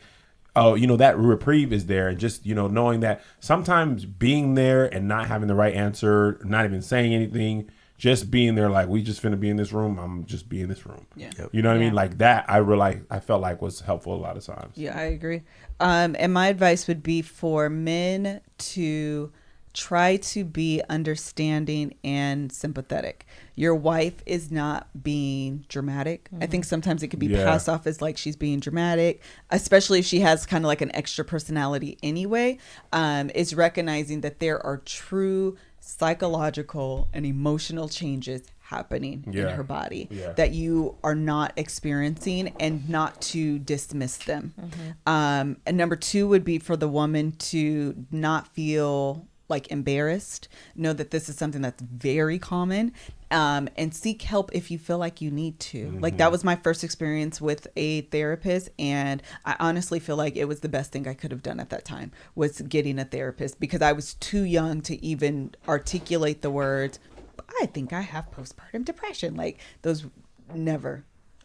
that reprieve is there. And just, knowing that sometimes being there and not having the right answer, not even saying anything, just being there, like, we just finna be in this room. I'm just be in this room. Yeah. You know what I mean? Like that, I felt like was helpful a lot of times. Yeah, I agree. And my advice would be for men to try to be understanding and sympathetic. Your wife is not being dramatic. I think sometimes it could be passed off as like she's being dramatic, especially if she has kind of like an extra personality anyway, is recognizing that there are true psychological and emotional changes happening in her body that you are not experiencing, and not to dismiss them. And number two would be for the woman to not feel like embarrassed. Know that this is something that's very common, and seek help if you feel like you need to. Like, that was my first experience with a therapist, and I honestly feel like it was the best thing I could have done at that time, was getting a therapist, because I was too young to even articulate the words, I think I have postpartum depression. Like, those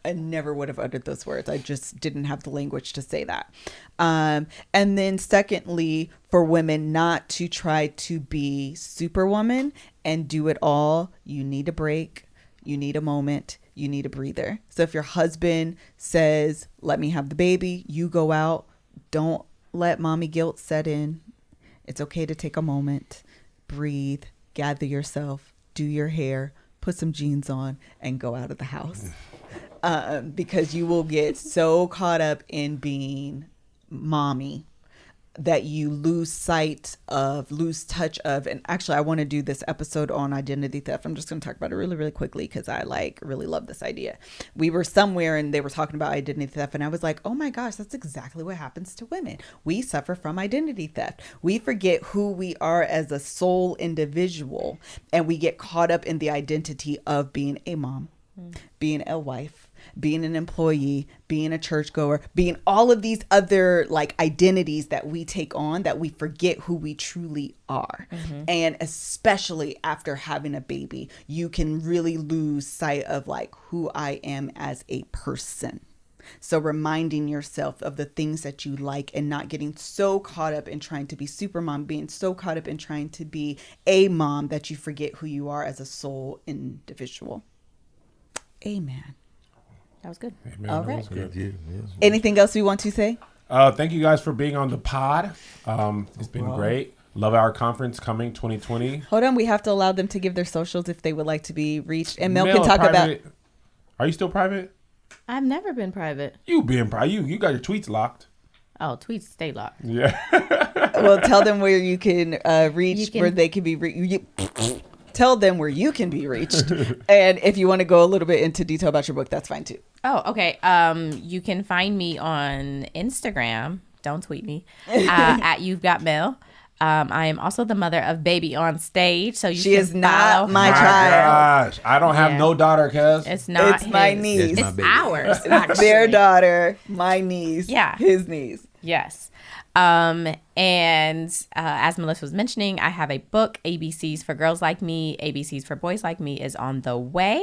I never would have uttered those words. I just didn't have the language to say that. And then secondly, for women not to try to be superwoman and do it all. You need a break. You need a moment. You need a breather. So if your husband says, let me have the baby, you go out. Don't let mommy guilt set in. It's okay to take a moment, breathe, gather yourself, do your hair, put some jeans on, and go out of the house. Because you will get so caught up in being mommy that you lose touch of. And actually, I want to do this episode on identity theft. I'm just going to talk about it really, really quickly because I really love this idea. We were somewhere and they were talking about identity theft, and I was like, oh my gosh, that's exactly what happens to women. We suffer from identity theft. We forget who we are as a sole individual, and we get caught up in the identity of being a mom, being a wife, being an employee, being a churchgoer, being all of these other like identities that we take on, that we forget who we truly are. And especially after having a baby, you can really lose sight of like who I am as a person. So reminding yourself of the things that you like and not getting so caught up in trying to be super mom, being so caught up in trying to be a mom that you forget who you are as a sole individual. Amen. That was good. Amen. All That right. was good. Yeah. Anything else we want to say? Thank you guys for being on the pod. It's been great. Love our conference coming 2020. Hold on, we have to allow them to give their socials if they would like to be reached. And Mel Mel, can talk private. about. Are you still private? I've never been private. You being private. You got your tweets locked. Oh, tweets stay locked. Yeah. Well, tell them where you can reach, You can- where they can be reached. Tell them where you can be reached. And if you want to go a little bit into detail about your book, that's fine too. Oh, okay. You can find me on Instagram. Don't tweet me. At You've Got Mel. I am also the mother of Baby on Stage. So She can is not follow my her. child. Gosh, I don't have Yeah. no daughter, cuz. It's not It's my his. niece. It's my It's baby. ours. Their actually. daughter, my niece, Yeah. his niece. Yes. And as Melissa was mentioning, I have a book, ABCs for Girls Like Me, ABCs for Boys Like Me, is on the way.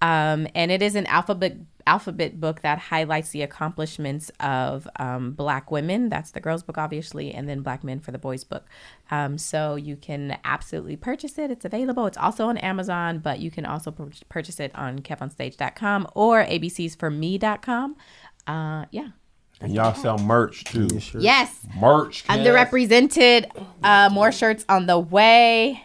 And it is an alphabet book that highlights the accomplishments of Black women. That's the girls' book, obviously, and then Black men for the boys' book. So you can absolutely purchase it. It's available. It's also on Amazon, but you can also purchase it on KevOnStage.com or ABCsforme.com. Yeah. And y'all sell merch too. Yeah, sure. Yes. Merch. Kev. Underrepresented. More shirts on the way.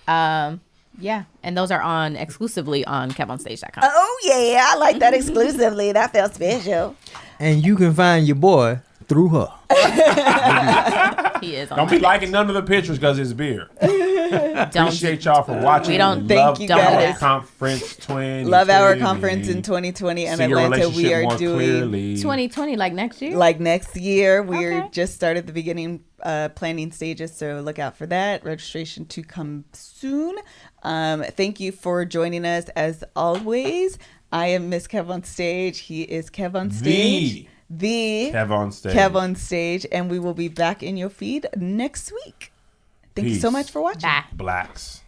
Yeah. And those are on exclusively on KevOnStage.com. Oh yeah, I like that exclusively. That felt special. And you can find your boy through her. He is on Don't be liking none of the pictures because it's beer. Don't Appreciate y'all for watching. We don't Thank Love you, our guys. conference 2020. Love our conference in 2020 in See your Atlanta. We relationship are more doing clearly. 2020, like next year? like next year. We're Okay. just started the beginning planning stages, so look out for that. Registration to come soon. Thank you for joining us as always. I am Miss Kev on Stage. He is Kev on Stage. The Kev on Stage. Kev on Stage, and we will be back in your feed next week. Thank you so Peace. much for watching. Bye. Blacks.